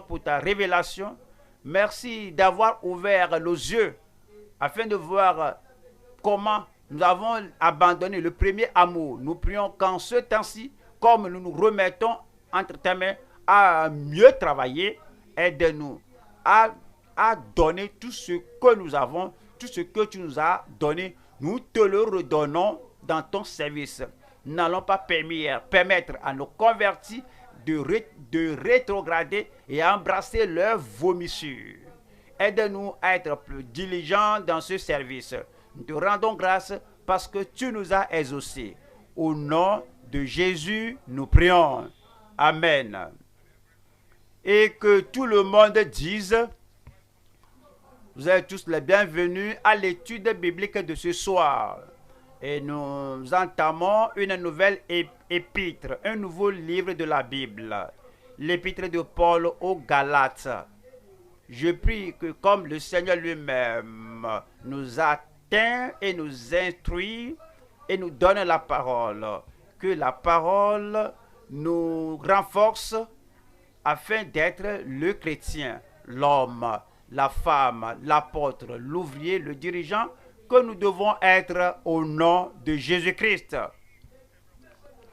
Pour ta révélation. Merci d'avoir ouvert nos yeux afin de voir comment nous avons abandonné le premier amour. Nous prions qu'en ce temps-ci, comme nous nous remettons entre tes mains à mieux travailler, aide-nous à donner tout ce que nous avons, tout ce que tu nous as donné. Nous te le redonnons dans ton service. Nous n'allons pas permettre à nos convertis de rétrograder et à embrasser leurs vomissures. Aide-nous à être plus diligents dans ce service. Nous te rendons grâce parce que tu nous as exaucés. Au nom de Jésus, nous prions. Amen. Et que tout le monde dise, vous êtes tous les bienvenus à l'étude biblique de ce soir. Et nous entamons une nouvelle épître, un nouveau livre de la Bible, l'épître de Paul aux Galates. Je prie que comme le Seigneur lui-même nous atteint et nous instruit et nous donne la parole, que la parole nous renforce afin d'être le chrétien, l'homme, la femme, l'apôtre, l'ouvrier, le dirigeant, que nous devons être au nom de Jésus-Christ.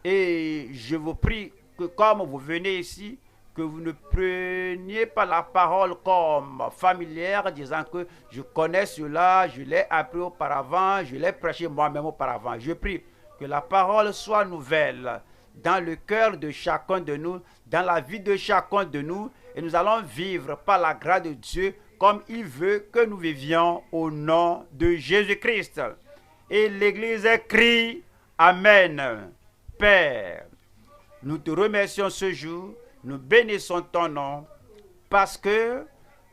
Et je vous prie que comme vous venez ici, que vous ne preniez pas la parole comme familière, disant que je connais cela, je l'ai appris auparavant, je l'ai prêché moi-même auparavant. Je prie que la parole soit nouvelle dans le cœur de chacun de nous, dans la vie de chacun de nous, et nous allons vivre par la grâce de Dieu comme il veut que nous vivions au nom de Jésus-Christ. Et l'Église crie Amen. Père, nous te remercions ce jour, nous bénissons ton nom parce que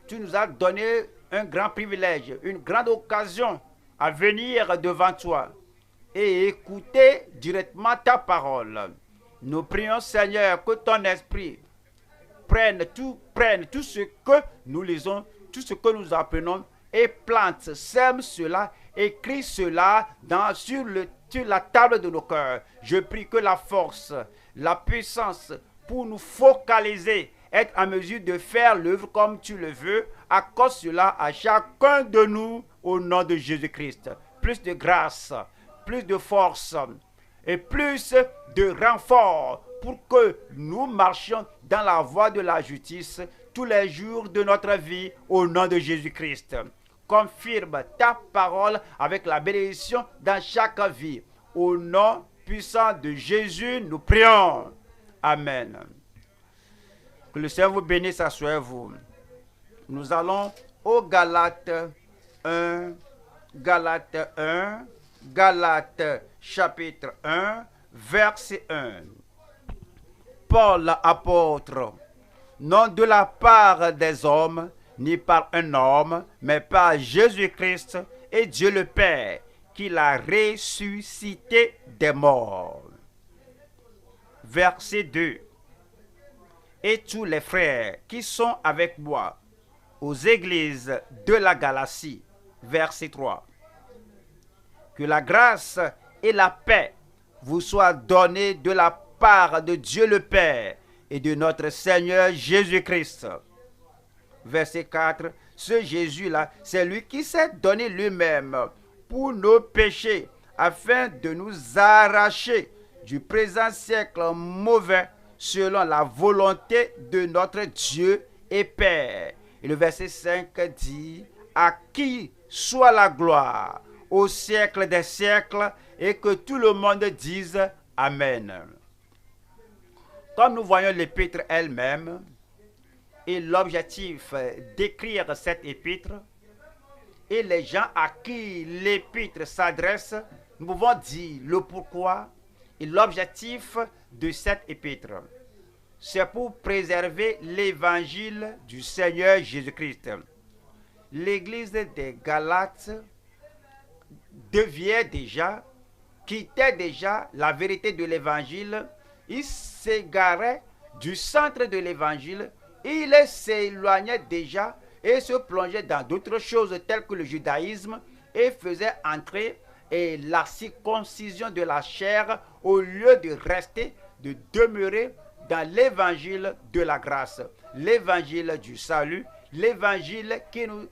tu nous as donné un grand privilège, une grande occasion à venir devant toi et écouter directement ta parole. Nous prions, Seigneur, que ton esprit prenne tout ce que nous lisons, tout ce que nous apprenons et plante, sème cela, écrit cela sur la table de nos cœurs. Je prie que la force, la puissance pour nous focaliser, être en mesure de faire l'œuvre comme tu le veux, accorde cela à chacun de nous au nom de Jésus-Christ. Plus de grâce, plus de force et plus de renfort pour que nous marchions dans la voie de la justice tous les jours de notre vie au nom de Jésus-Christ. Confirme ta parole avec la bénédiction dans chaque vie. Au nom puissant de Jésus, nous prions. Amen. Que le Seigneur vous bénisse, asseyez-vous. Nous allons au Galates 1, Galates chapitre 1, verset 1. Paul, apôtre, non de la part des hommes, ni par un homme, mais par Jésus-Christ et Dieu le Père, qui l'a ressuscité des morts. Verset 2. Et tous les frères qui sont avec moi aux églises de la Galatie. Verset 3. Que la grâce et la paix vous soient données de la part de Dieu le Père et de notre Seigneur Jésus-Christ. Verset 4. Ce Jésus-là, c'est lui qui s'est donné lui-même pour nos péchés, afin de nous arracher du présent siècle mauvais, selon la volonté de notre Dieu et Père. Et le verset 5 dit, à qui soit la gloire au siècle des siècles, et que tout le monde dise Amen. Comme nous voyons l'épître elle-même, et l'objectif d'écrire cette épître, et les gens à qui l'épître s'adresse, nous pouvons dire le pourquoi et l'objectif de cette épître. C'est pour préserver l'évangile du Seigneur Jésus-Christ. L'église des Galates quittait déjà la vérité de l'évangile. Il s'égarait du centre de l'évangile. Il s'éloignait déjà et se plongeait dans d'autres choses telles que le judaïsme et faisait entrer la circoncision de la chair au lieu de rester, de demeurer dans l'évangile de la grâce, l'évangile du salut, l'évangile qui nous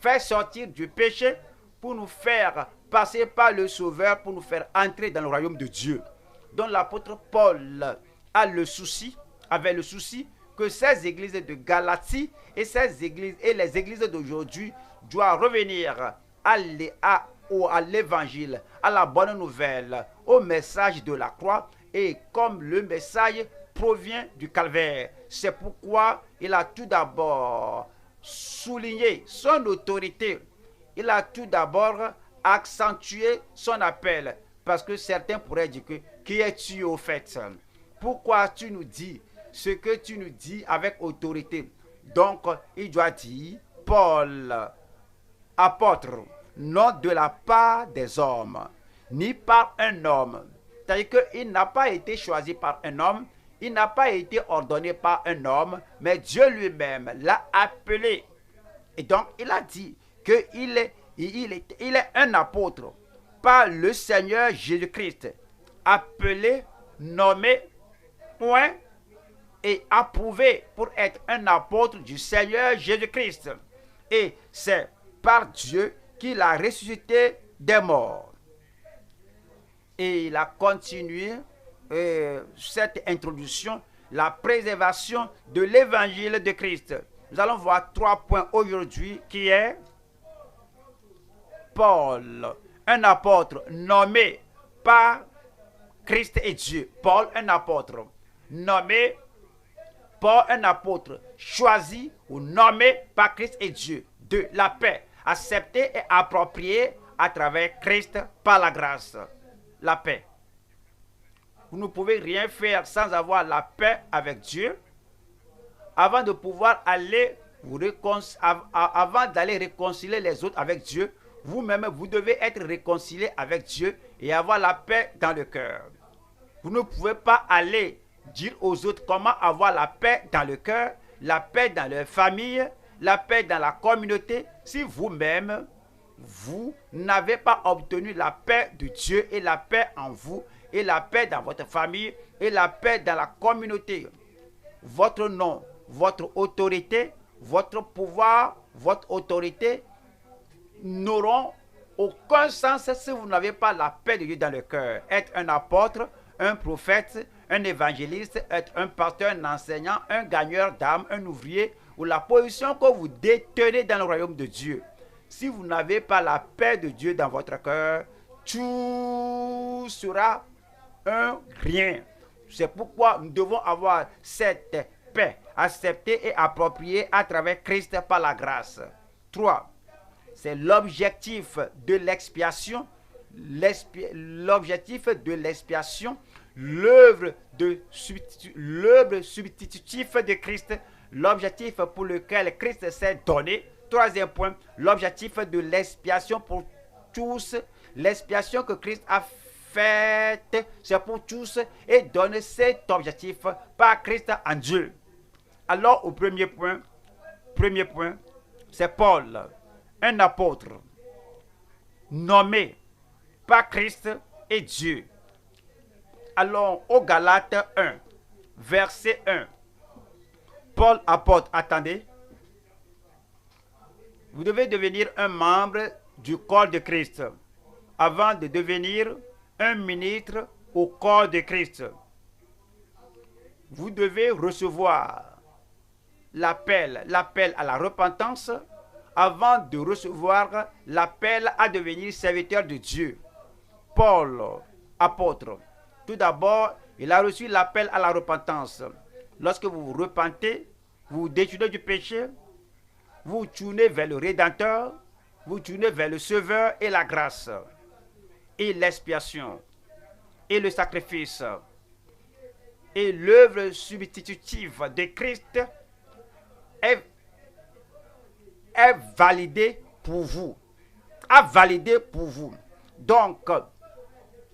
fait sortir du péché pour nous faire passer par le Sauveur, pour nous faire entrer dans le royaume de Dieu. Donc l'apôtre Paul avait le souci que ces églises de Galatie et les églises d'aujourd'hui doivent revenir à l'évangile, à la bonne nouvelle, au message de la croix, et comme le message provient du calvaire. C'est pourquoi il a tout d'abord souligné son autorité. Il a tout d'abord accentué son appel. Parce que certains pourraient dire que qui es-tu au fait? Pourquoi tu nous dis ce que tu nous dis avec autorité? Donc, il doit dire Paul, apôtre, non de la part des hommes, ni par un homme. C'est-à-dire qu'il n'a pas été choisi par un homme, il n'a pas été ordonné par un homme, mais Dieu lui-même l'a appelé. Et donc, il a dit qu'il est un apôtre par le Seigneur Jésus-Christ, appelé, nommé, point et approuvé pour être un apôtre du Seigneur Jésus-Christ. Et c'est par Dieu qu'il a ressuscité des morts. Et il a continué cette introduction, la préservation de l'évangile de Christ. Nous allons voir 3 points aujourd'hui qui est Paul, un apôtre nommé par Christ et Dieu. Paul, un apôtre nommé, Paul, un apôtre choisi ou nommé par Christ et Dieu. 2. La paix, acceptée et appropriée à travers Christ par la grâce. La paix. Vous ne pouvez rien faire sans avoir la paix avec Dieu. Avant de pouvoir aller avant d'aller réconcilier les autres avec Dieu, vous-même, vous devez être réconcilié avec Dieu et avoir la paix dans le cœur. Vous ne pouvez pas aller dire aux autres comment avoir la paix dans le cœur, la paix dans leur famille, la paix dans la communauté, si vous-même, vous n'avez pas obtenu la paix de Dieu et la paix en vous, et la paix dans votre famille, et la paix dans la communauté. Votre nom, votre autorité, votre pouvoir, votre autorité n'auront aucun sens si vous n'avez pas la paix de Dieu dans le cœur. Être un apôtre, un prophète, un évangéliste, être un pasteur, un enseignant, un gagneur d'âme, un ouvrier, ou la position que vous détenez dans le royaume de Dieu. Si vous n'avez pas la paix de Dieu dans votre cœur, tout sera un rien. C'est pourquoi nous devons avoir cette paix acceptée et appropriée à travers Christ par la grâce. 3. C'est l'objectif de l'expiation. L'objectif de l'expiation, l'œuvre substitutive de Christ, l'objectif pour lequel Christ s'est donné. 3e point, l'objectif de l'expiation pour tous, l'expiation que Christ a faite, c'est pour tous, et donne cet objectif par Christ en Dieu. Alors, au premier point, c'est Paul, un apôtre, nommé par Christ et Dieu. Allons au Galates 1, verset 1. Paul apôtre, attendez. Vous devez devenir un membre du corps de Christ avant de devenir un ministre au corps de Christ. Vous devez recevoir l'appel à la repentance avant de recevoir l'appel à devenir serviteur de Dieu. Paul, apôtre, tout d'abord, il a reçu l'appel à la repentance. Lorsque vous vous repentez, vous vous détournez du péché, vous vous tournez vers le Rédempteur, vous tournez vers le Sauveur et la grâce, et l'expiation, et le sacrifice, et l'œuvre substitutive de Christ est validée pour vous, donc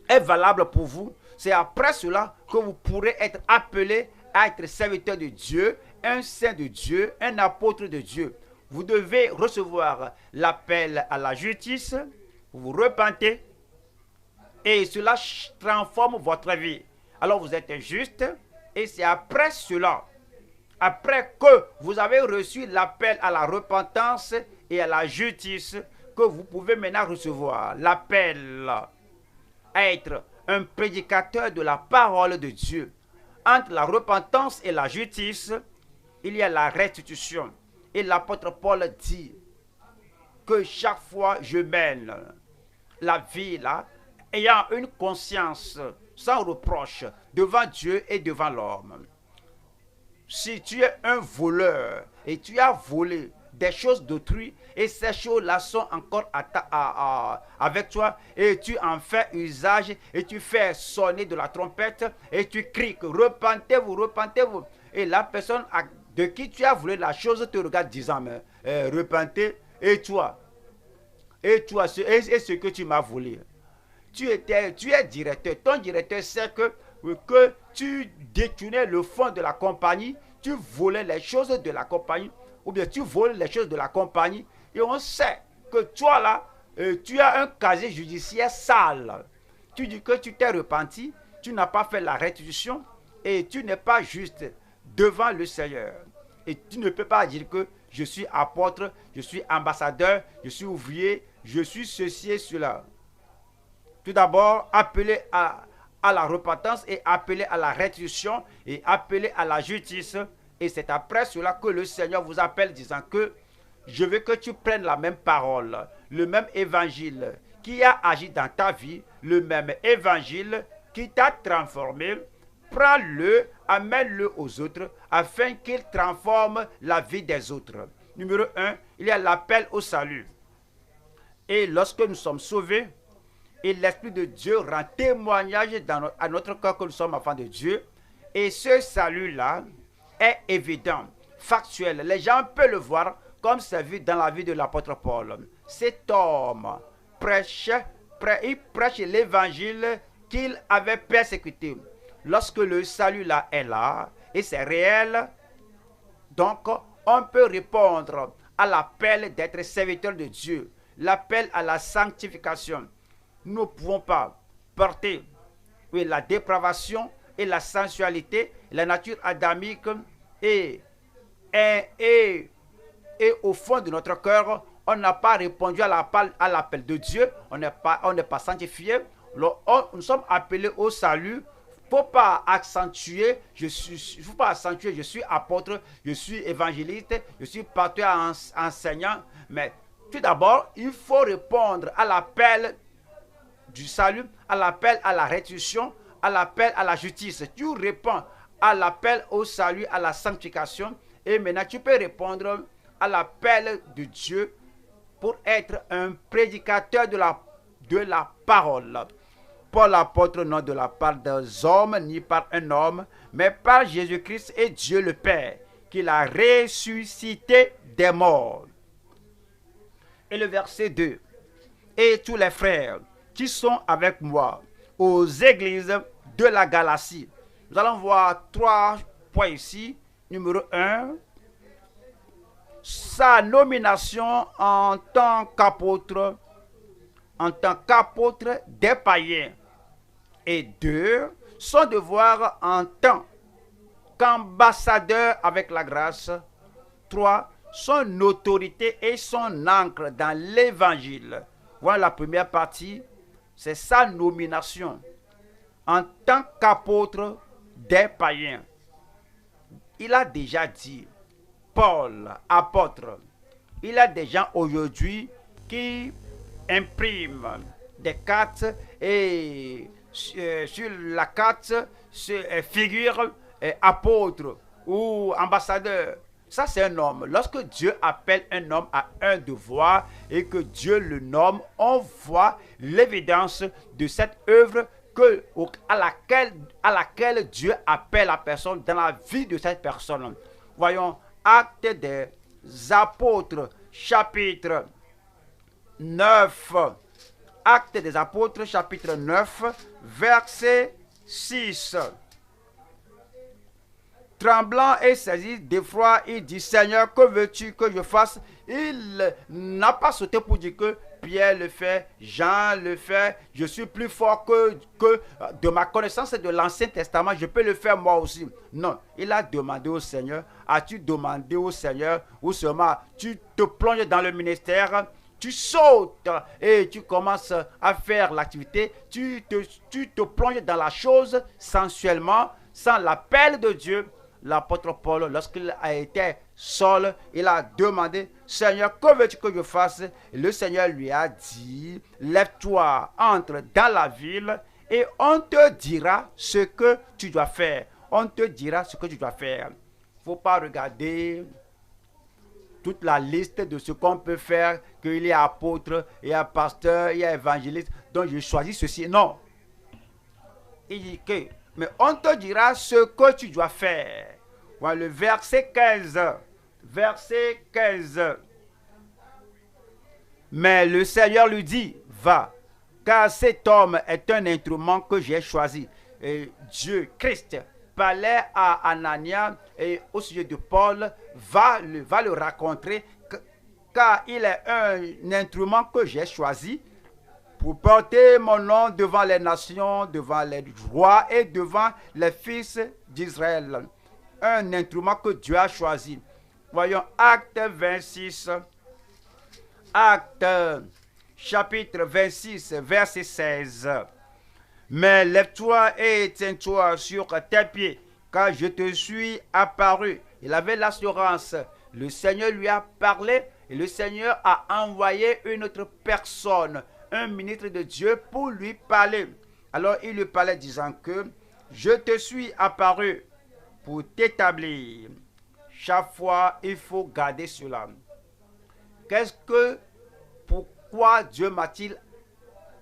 est valable pour vous. C'est après cela que vous pourrez être appelé à être serviteur de Dieu, un saint de Dieu, un apôtre de Dieu. Vous devez recevoir l'appel à la justice, vous vous repentez, et cela transforme votre vie. Alors vous êtes juste, Et c'est après cela, après que vous avez reçu l'appel à la repentance et à la justice, que vous pouvez maintenant recevoir l'appel à être un prédicateur de la parole de Dieu. Entre la repentance et la justice, il y a la restitution. Et l'apôtre Paul dit que chaque fois je mène la vie là, ayant une conscience sans reproche devant Dieu et devant l'homme. Si tu es un voleur et tu as volé des choses d'autrui et ces choses-là sont encore avec toi et tu en fais usage et tu fais sonner de la trompette et tu cries que repentez-vous, repentez-vous. Et la personne de qui tu as volé la chose te regarde disant mais repentez et toi et ce que tu m'as volé. Tu es directeur. Ton directeur sait que tu détournais le fonds de la compagnie, tu volais les choses de la compagnie, ou bien tu voles les choses de la compagnie, et on sait que toi là, tu as un casier judiciaire sale. Tu dis que tu t'es repenti, tu n'as pas fait la restitution, et tu n'es pas juste devant le Seigneur. Et tu ne peux pas dire que je suis apôtre, je suis ambassadeur, je suis ouvrier, je suis ceci et cela. Tout d'abord, appelez à la repentance et appelez à la restitution et appelez à la justice. Et c'est après cela que le Seigneur vous appelle disant que je veux que tu prennes la même parole, le même évangile qui a agi dans ta vie, le même évangile qui t'a transformé. Prends-le, amène-le aux autres afin qu'il transforme la vie des autres. Numéro 1, il y a l'appel au salut. Et lorsque nous sommes sauvés, et l'Esprit de Dieu rend témoignage à notre cœur que nous sommes enfants de Dieu. Et ce salut-là est évident, factuel. Les gens peuvent le voir comme c'est vu dans la vie de l'apôtre Paul. Cet homme prêche l'évangile qu'il avait persécuté. Lorsque le salut-là est là, et c'est réel, donc on peut répondre à l'appel d'être serviteur de Dieu, l'appel à la sanctification. Nous ne pouvons pas porter la dépravation et la sensualité, la nature adamique et au fond de notre cœur, on n'a pas répondu à l'appel de Dieu, on n'est pas sanctifié, nous sommes appelés au salut. Il ne faut pas accentuer, je suis apôtre, je suis évangéliste, je suis pasteur enseignant, mais tout d'abord, il faut répondre à l'appel du salut, à l'appel à la restitution, à l'appel à la justice. Tu réponds à l'appel au salut, à la sanctification, et maintenant tu peux répondre à l'appel de Dieu pour être un prédicateur de la parole. Paul l'apôtre, non de la part des hommes, ni par un homme, mais par Jésus-Christ et Dieu le Père, qui l'a ressuscité des morts. Et le verset 2. Et tous les frères qui sont avec moi aux églises de la Galatie. Nous allons voir 3 points ici. Numéro 1, sa nomination en tant qu'apôtre des païens. Et 2, son devoir en tant qu'ambassadeur avec la grâce. 3, son autorité et son ancre dans l'évangile. Voilà la première partie, c'est sa nomination en tant qu'apôtre des païens. Il a déjà dit, Paul, apôtre, il y a des gens aujourd'hui qui impriment des cartes et sur la carte figure apôtre ou ambassadeur. Ça, c'est un homme. Lorsque Dieu appelle un homme à un devoir et que Dieu le nomme, on voit l'évidence de cette œuvre à laquelle Dieu appelle la personne dans la vie de cette personne. Voyons, Actes des Apôtres, chapitre 9. Actes des Apôtres, chapitre 9, verset 6. Tremblant et saisi d'effroi, il dit, Seigneur, que veux-tu que je fasse? Il n'a pas sauté pour dire que Pierre le fait, Jean le fait. Je suis plus fort que de ma connaissance de l'Ancien Testament, je peux le faire moi aussi. Non, il a demandé au Seigneur. As-tu demandé au Seigneur ou seulement tu te plonges dans le ministère, tu sautes et tu commences à faire l'activité, tu te plonges dans la chose sensuellement, sans l'appel de Dieu. L'apôtre Paul, lorsqu'il a été seul, il a demandé, Seigneur, que veux-tu que je fasse? Et le Seigneur lui a dit, lève-toi, entre dans la ville et on te dira ce que tu dois faire. On te dira ce que tu dois faire. Il ne faut pas regarder toute la liste de ce qu'on peut faire, qu'il y a apôtre, il y a pasteur, il y a évangéliste, donc je choisis ceci. Non. Il dit que, mais on te dira ce que tu dois faire. Voilà le verset 15. Verset 15. Mais le Seigneur lui dit, va, car cet homme est un instrument que j'ai choisi. Et Dieu, Christ, parlait à Anania et au sujet de Paul, va le rencontrer, car il est un instrument que j'ai choisi pour porter mon nom devant les nations, devant les rois et devant les fils d'Israël. Un instrument que Dieu a choisi. Voyons Acte 26, Acte chapitre 26, verset 16. Mais lève-toi et tiens-toi sur tes pieds, car je te suis apparu. Il avait l'assurance. Le Seigneur lui a parlé et le Seigneur a envoyé une autre personne, un ministre de Dieu, pour lui parler. Alors il lui parlait disant que je te suis apparu pour t'établir. Chaque fois, il faut garder cela. Pourquoi Dieu m'a-t-il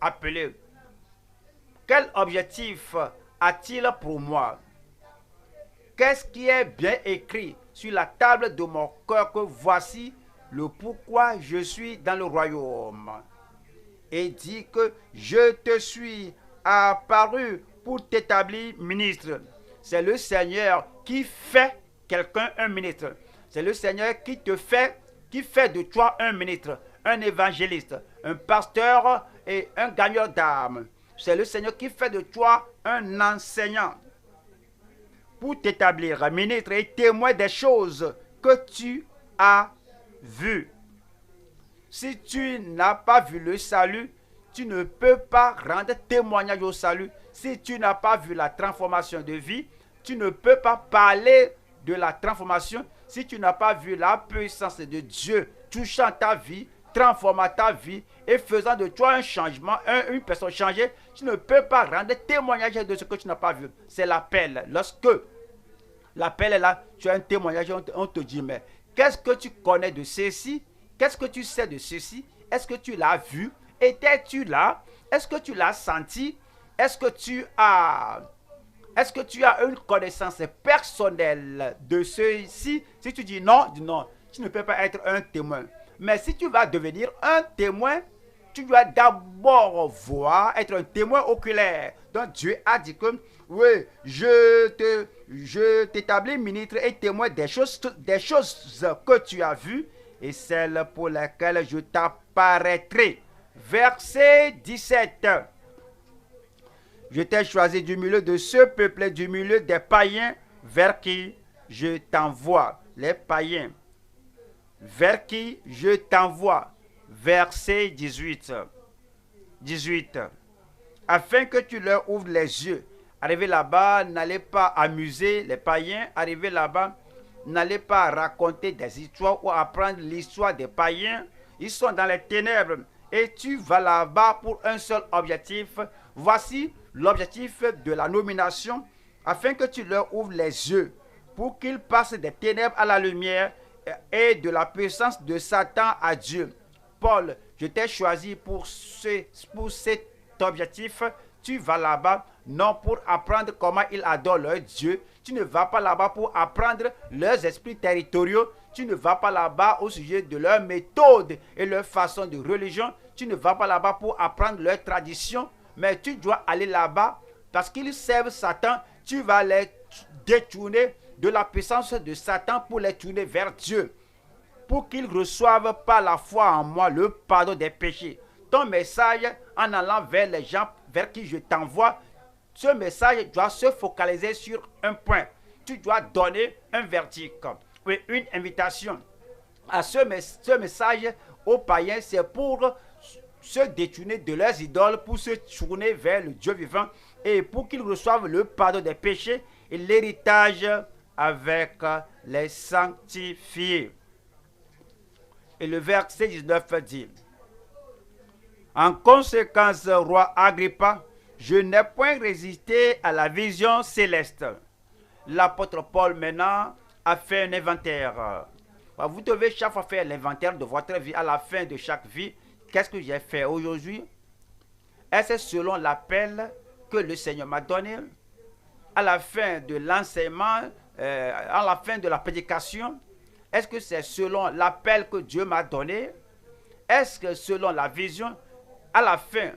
appelé? Quel objectif a-t-il pour moi? Qu'est-ce qui est bien écrit sur la table de mon cœur que voici le pourquoi je suis dans le royaume? Et dit que je te suis apparu pour t'établir ministre. C'est le Seigneur qui fait quelqu'un un ministre. C'est le Seigneur qui fait de toi un ministre, un évangéliste, un pasteur et un gagneur d'âmes. C'est le Seigneur qui fait de toi un enseignant pour t'établir ministre et témoin des choses que tu as vues. Si tu n'as pas vu le salut, tu ne peux pas rendre témoignage au salut. Si tu n'as pas vu la transformation de vie, tu ne peux pas parler de la transformation. Si tu n'as pas vu la puissance de Dieu touchant ta vie, transformant ta vie et faisant de toi un changement, une personne changée, tu ne peux pas rendre témoignage de ce que tu n'as pas vu. C'est l'appel. Lorsque l'appel est là, tu as un témoignage, on te dit, mais qu'est-ce que tu connais de ceci? Qu'est-ce que tu sais de ceci? Est-ce que tu l'as vu? Étais-tu là? Est-ce que tu l'as senti? Est-ce que tu as une connaissance personnelle de ceci? Si tu dis non, tu ne peux pas être un témoin. Mais si tu vas devenir un témoin, tu dois d'abord être un témoin oculaire. Donc Dieu a dit que, oui, je t'établis ministre et témoin des choses que tu as vues et celles pour lesquelles je t'apparaîtrai. Verset 17. Je t'ai choisi du milieu de ce peuple, du milieu des païens, vers qui je t'envoie. Les païens, vers qui je t'envoie. Verset 18. 18. Afin que tu leur ouvres les yeux. Arrivé là-bas, n'allez pas amuser les païens. Arrivé là-bas, n'allez pas raconter des histoires ou apprendre l'histoire des païens. Ils sont dans les ténèbres. Et tu vas là-bas pour un seul objectif. Voici l'objectif de la nomination, afin que tu leur ouvres les yeux, pour qu'ils passent des ténèbres à la lumière et de la puissance de Satan à Dieu. Paul, je t'ai choisi pour cet objectif. Tu vas là-bas, non pour apprendre comment ils adorent leur Dieu. Tu ne vas pas là-bas pour apprendre leurs esprits territoriaux. Tu ne vas pas là-bas au sujet de leurs méthodes et leur façon de religion. Tu ne vas pas là-bas pour apprendre leurs traditions. Mais tu dois aller là-bas parce qu'ils servent Satan. Tu vas les détourner de la puissance de Satan pour les tourner vers Dieu. Pour qu'ils reçoivent par la foi en moi le pardon des péchés. ton message en allant vers les gens vers qui je t'envoie, ce message doit se focaliser sur un point. Tu dois donner un verdict, oui, une invitation. À ce message aux païens, c'est pour se détourner de leurs idoles, pour se tourner vers le Dieu vivant et pour qu'ils reçoivent le pardon des péchés et l'héritage avec les sanctifiés. Et le verset 19 dit: en conséquence, roi Agrippa, je n'ai point résisté à la vision céleste. L'apôtre Paul maintenant a fait un inventaire. Vous devez chaque fois faire l'inventaire de votre vie. À la fin de chaque vie, qu'est-ce que j'ai fait aujourd'hui? Est-ce selon l'appel que le Seigneur m'a donné? À la fin de l'enseignement, à la fin de la prédication, est-ce que c'est selon l'appel que Dieu m'a donné? Est-ce que selon la vision, à la fin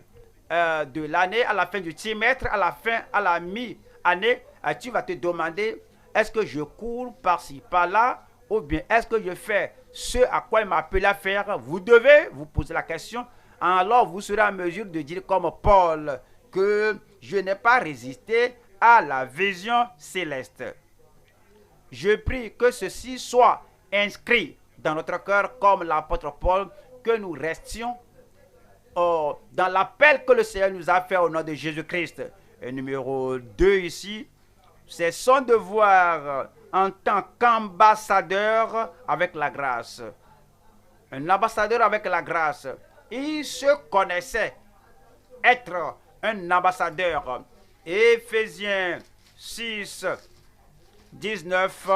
de l'année, à la fin du trimestre, à la fin, à la mi-année, tu vas te demander, est-ce que je cours par-ci, par-là, ou bien est-ce que je fais ce à quoi il m'a appelé à faire? Vous devez vous poser la question. Alors vous serez en mesure de dire comme Paul que je n'ai pas résisté à la vision céleste. Je prie que ceci soit inscrit dans notre cœur comme l'apôtre Paul, que nous restions dans l'appel que le Seigneur nous a fait au nom de Jésus-Christ. Et numéro 2 ici, c'est son devoir en tant qu'ambassadeur avec la grâce. Un ambassadeur avec la grâce. Il se connaissait être un ambassadeur. Éphésiens 6, 19.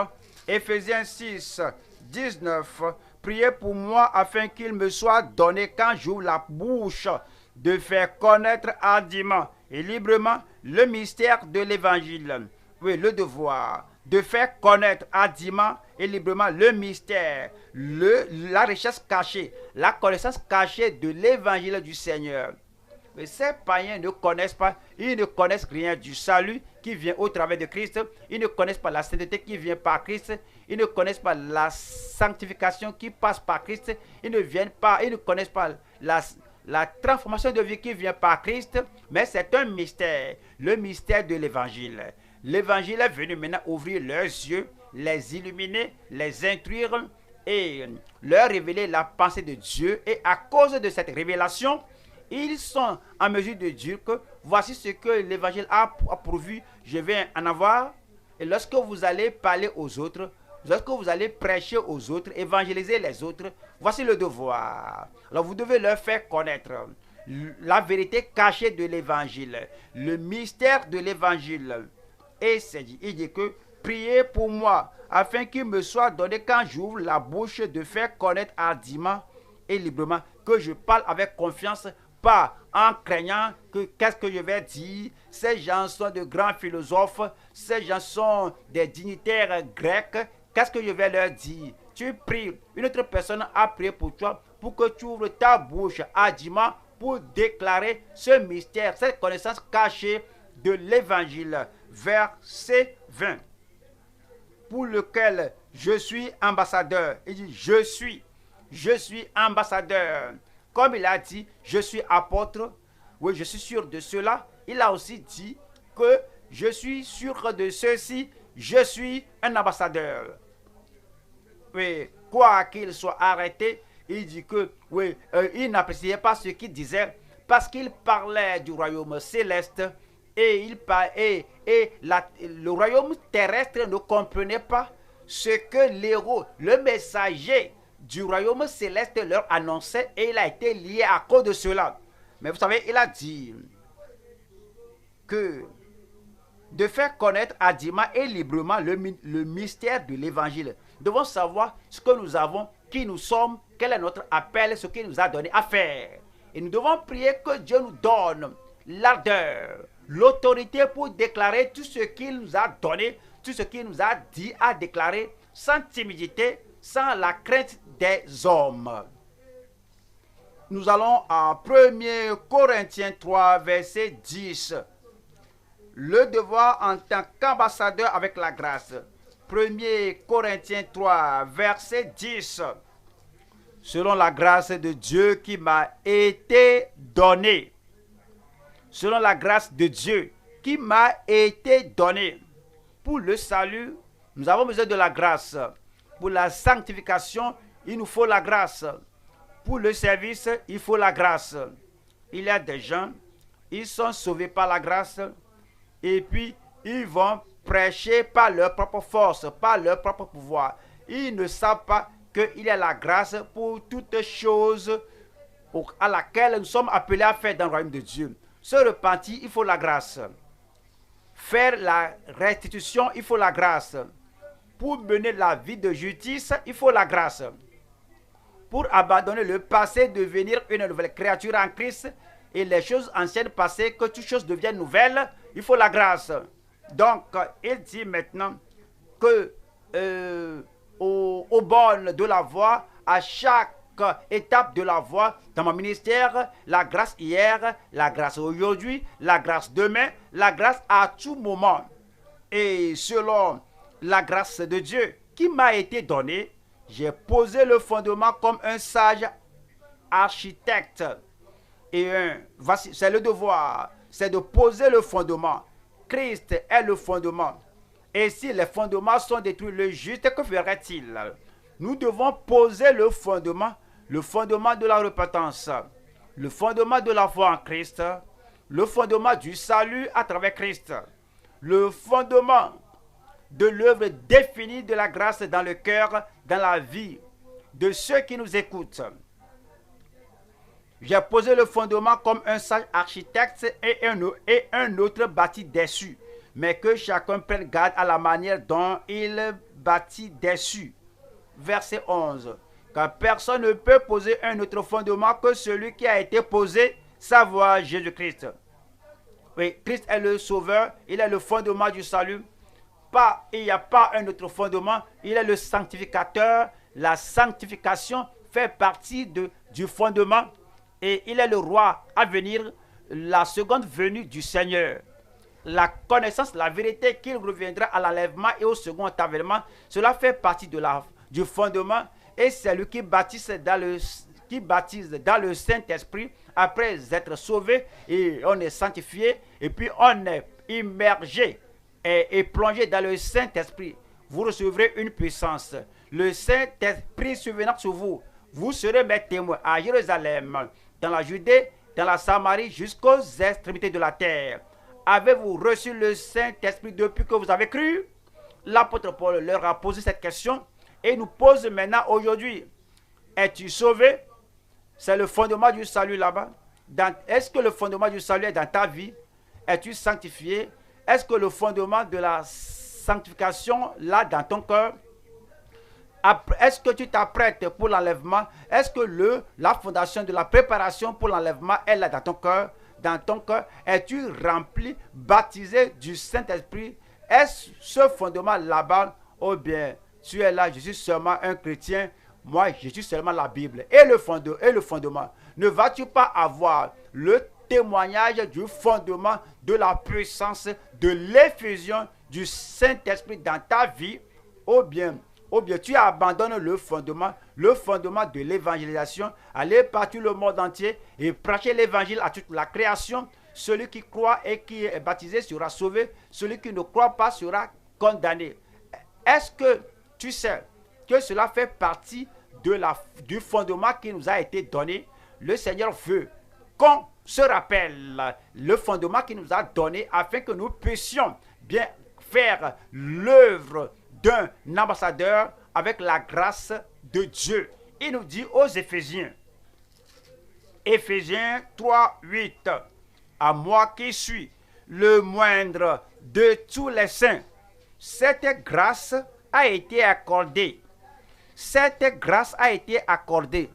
Éphésiens 6, 19. Priez pour moi afin qu'il me soit donné quand j'ouvre la bouche de faire connaître hardiment et librement le mystère de l'évangile. Oui, le devoir de faire connaître hardiment et librement le mystère, la richesse cachée, la connaissance cachée de l'évangile du Seigneur. Mais ces païens ne connaissent pas, ils ne connaissent rien du salut qui vient au travers de Christ, ils ne connaissent pas la sainteté qui vient par Christ, ils ne connaissent pas la sanctification qui passe par Christ, ils ne connaissent pas la transformation de vie qui vient par Christ, mais c'est un mystère, le mystère de l'évangile. L'évangile est venu maintenant ouvrir leurs yeux, les illuminer, les instruire et leur révéler la pensée de Dieu. Et à cause de cette révélation, ils sont en mesure de dire que voici ce que l'évangile a pourvu, je vais en avoir. Et lorsque vous allez parler aux autres, lorsque vous allez prêcher aux autres, évangéliser les autres, voici le devoir. Alors vous devez leur faire connaître la vérité cachée de l'évangile, le mystère de l'évangile. Et il dit que priez pour moi afin qu'il me soit donné quand j'ouvre la bouche de faire connaître hardiment et librement, que je parle avec confiance, pas en craignant que qu'est-ce que je vais dire. Ces gens sont de grands philosophes, ces gens sont des dignitaires grecs, qu'est-ce que je vais leur dire? Tu pries, une autre personne a prié pour toi, pour que tu ouvres ta bouche hardiment pour déclarer ce mystère, cette connaissance cachée de l'évangile. Verset 20. Pour lequel je suis ambassadeur. Il dit je suis ambassadeur. Comme il a dit, je suis apôtre. Oui, je suis sûr de cela. Il a aussi dit que je suis sûr de ceci. Je suis un ambassadeur. Oui, quoi qu'il soit arrêté, il dit que oui, il n'appréciait pas ce qu'il disait parce qu'il parlait du royaume céleste et le royaume terrestre ne comprenait pas ce que l'héros, le messager du royaume céleste leur annonçait et il a été lié à cause de cela. Mais vous savez, il a dit que de faire connaître hardiment et librement le mystère de l'évangile. Nous devons savoir ce que nous avons, qui nous sommes, quel est notre appel, ce qu'il nous a donné à faire. Et nous devons prier que Dieu nous donne l'ardeur, l'autorité pour déclarer tout ce qu'il nous a donné, tout ce qu'il nous a dit à déclarer, sans timidité, sans la crainte des hommes. Nous allons en 1 Corinthiens 3, verset 10. Le devoir en tant qu'ambassadeur avec la grâce. 1 Corinthiens 3, verset 10. selon la grâce de Dieu qui m'a été donnée. Selon la grâce de Dieu qui m'a été donnée. Pour le salut, nous avons besoin de la grâce. Pour la sanctification, il nous faut la grâce. Pour le service, il faut la grâce. Il y a des gens, ils sont sauvés par la grâce et puis ils vont prêcher par leur propre force, par leur propre pouvoir. Ils ne savent pas qu'il y a la grâce pour toutes choses à laquelle nous sommes appelés à faire dans le royaume de Dieu. Se repentir, il faut la grâce. Faire la restitution, il faut la grâce. Pour mener la vie de justice, il faut la grâce. Pour abandonner le passé, devenir une nouvelle créature en Christ et les choses anciennes passées, que toutes choses deviennent nouvelles, il faut la grâce. Donc, il dit maintenant que au bornes de la voie, à chaque étape de la voie, dans mon ministère, la grâce hier, la grâce aujourd'hui, la grâce demain, la grâce à tout moment. Et selon la grâce de Dieu qui m'a été donnée, j'ai posé le fondement comme un sage architecte. Et c'est le devoir, c'est de poser le fondement. Christ est le fondement. Et si les fondements sont détruits, le juste, que ferait-il? Nous devons poser le fondement de la repentance, le fondement de la foi en Christ, le fondement du salut à travers Christ, le fondement de l'œuvre définie de la grâce dans le cœur, dans la vie de ceux qui nous écoutent. J'ai posé le fondement comme un sage architecte et un autre bâtit dessus, mais que chacun prenne garde à la manière dont il bâtit dessus. Verset 11. Car personne ne peut poser un autre fondement que celui qui a été posé, savoir Jésus-Christ. Oui, Christ est le sauveur, il est le fondement du salut. Il n'y a pas un autre fondement, il est le sanctificateur. La sanctification fait partie du fondement et il est le roi à venir, la seconde venue du Seigneur. La connaissance, la vérité qu'il reviendra à l'enlèvement et au second avènement, cela fait partie du fondement et c'est lui qui baptise dans le Saint-Esprit après être sauvé et on est sanctifié et puis on est immergé et plongé dans le Saint-Esprit. Vous recevrez une puissance. Le Saint-Esprit survenant sur vous. Vous serez mes témoins à Jérusalem, dans la Judée, dans la Samarie, jusqu'aux extrémités de la terre. Avez-vous reçu le Saint-Esprit depuis que vous avez cru? L'apôtre Paul leur a posé cette question et nous pose maintenant aujourd'hui. Es-tu sauvé? C'est le fondement du salut là-bas. Est-ce que le fondement du salut est dans ta vie? Es-tu sanctifié? Est-ce que le fondement de la sanctification là dans ton cœur? Est-ce que tu t'apprêtes pour l'enlèvement? Est-ce que la fondation de la préparation pour l'enlèvement est là dans ton cœur? Dans ton cœur, es-tu rempli, baptisé du Saint-Esprit? Est-ce ce fondement là-bas? Oh bien, tu es là, je suis seulement un chrétien. Moi, je suis seulement la Bible. Et le fondement. Ne vas-tu pas avoir le témoignage du fondement, de la puissance, de l'effusion du Saint-Esprit dans ta vie? Oh bien, tu abandonnes le fondement de l'évangélisation, aller partout le monde entier et prêcher l'évangile à toute la création. Celui qui croit et qui est baptisé sera sauvé, celui qui ne croit pas sera condamné. Est-ce que tu sais que cela fait partie du fondement qui nous a été donné? Le Seigneur veut qu'on se rappelle le fondement qu'il nous a donné afin que nous puissions bien faire l'œuvre d'un ambassadeur avec la grâce de Dieu. Il nous dit aux Éphésiens 3, 8, à moi qui suis le moindre de tous les saints, cette grâce a été accordée. Cette grâce a été accordée.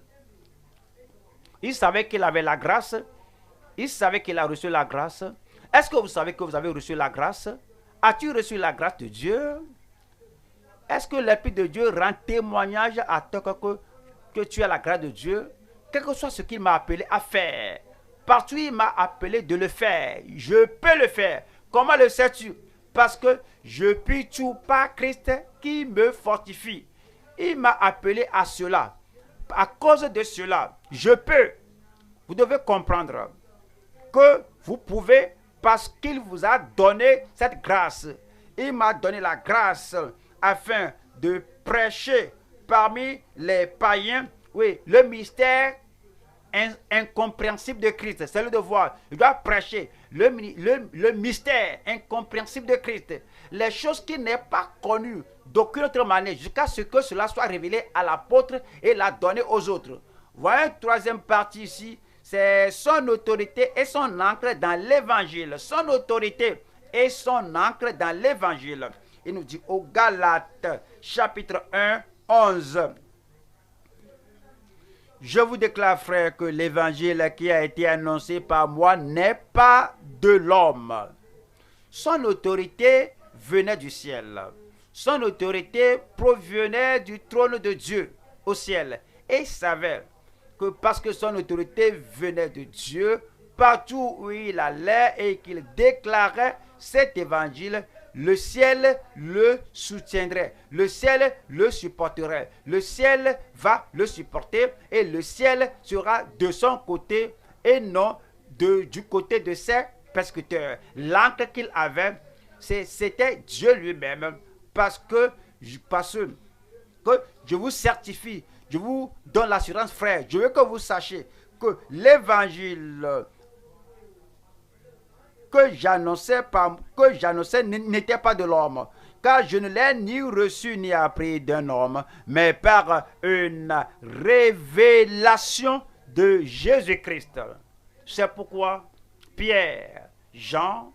Il savait qu'il avait la grâce. Il savait qu'il a reçu la grâce. Est-ce que vous savez que vous avez reçu la grâce? As-tu reçu la grâce de Dieu? Est-ce que l'Esprit de Dieu rend témoignage à toi que tu as la grâce de Dieu? Quel que soit ce qu'il m'a appelé à faire. Partout il m'a appelé de le faire. Je peux le faire. Comment le sais-tu? Parce que je puis tout par Christ qui me fortifie. Il m'a appelé à cela. à cause de cela, je peux. Vous devez comprendre que vous pouvez parce qu'il vous a donné cette grâce. Il m'a donné la grâce afin de prêcher parmi les païens, oui, le mystère incompréhensible de Christ. C'est le devoir. Je dois prêcher le mystère incompréhensible de Christ. Les choses qui n'est pas connues d'aucune autre manière jusqu'à ce que cela soit révélé à l'apôtre et la donné aux autres. Voilà une troisième partie ici. C'est son autorité et son ancre dans l'évangile. Son autorité et son ancre dans l'évangile. Il nous dit au Galates chapitre 1, 11. Je vous déclare, frère, que l'évangile qui a été annoncé par moi n'est pas de l'homme. Son autorité venait du ciel. Son autorité provenait du trône de Dieu au ciel. Et il savait que parce que son autorité venait de Dieu, partout où il allait et qu'il déclarait cet évangile, le ciel le soutiendrait, le ciel le supporterait, le ciel va le supporter et le ciel sera de son côté et non du côté de ses persécuteurs. L'encre qu'il avait, c'était Dieu lui-même parce que je vous certifie, je vous donne l'assurance, frère, je veux que vous sachiez que l'évangile que j'annonçais n'était pas de l'homme, car je ne l'ai ni reçu ni appris d'un homme, mais par une révélation de Jésus-Christ. C'est pourquoi Pierre, Jean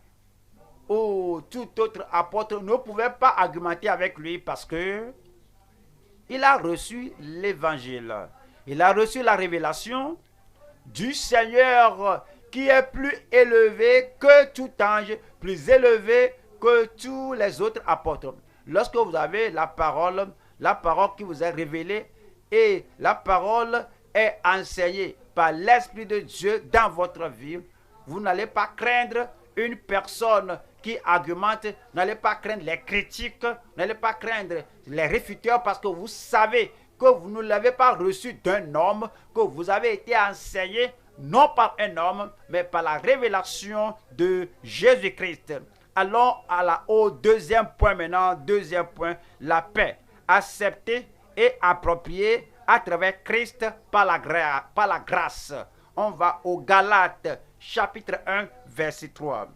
ou tout autre apôtre ne pouvait pas argumenter avec lui parce que il a reçu l'évangile. Il a reçu la révélation du Seigneur qui est plus élevé que tout ange, plus élevé que tous les autres apôtres. Lorsque vous avez la parole qui vous est révélée et la parole est enseignée par l'Esprit de Dieu dans votre vie, vous n'allez pas craindre une personne qui argumente, vous n'allez pas craindre les critiques, vous n'allez pas craindre les réfuteurs parce que vous savez que vous ne l'avez pas reçu d'un homme, que vous avez été enseigné non par un homme, mais par la révélation de Jésus-Christ. Allons au deuxième point maintenant. Deuxième point, la paix acceptée et appropriée à travers Christ par la grâce. On va au Galates chapitre 1 verset 3.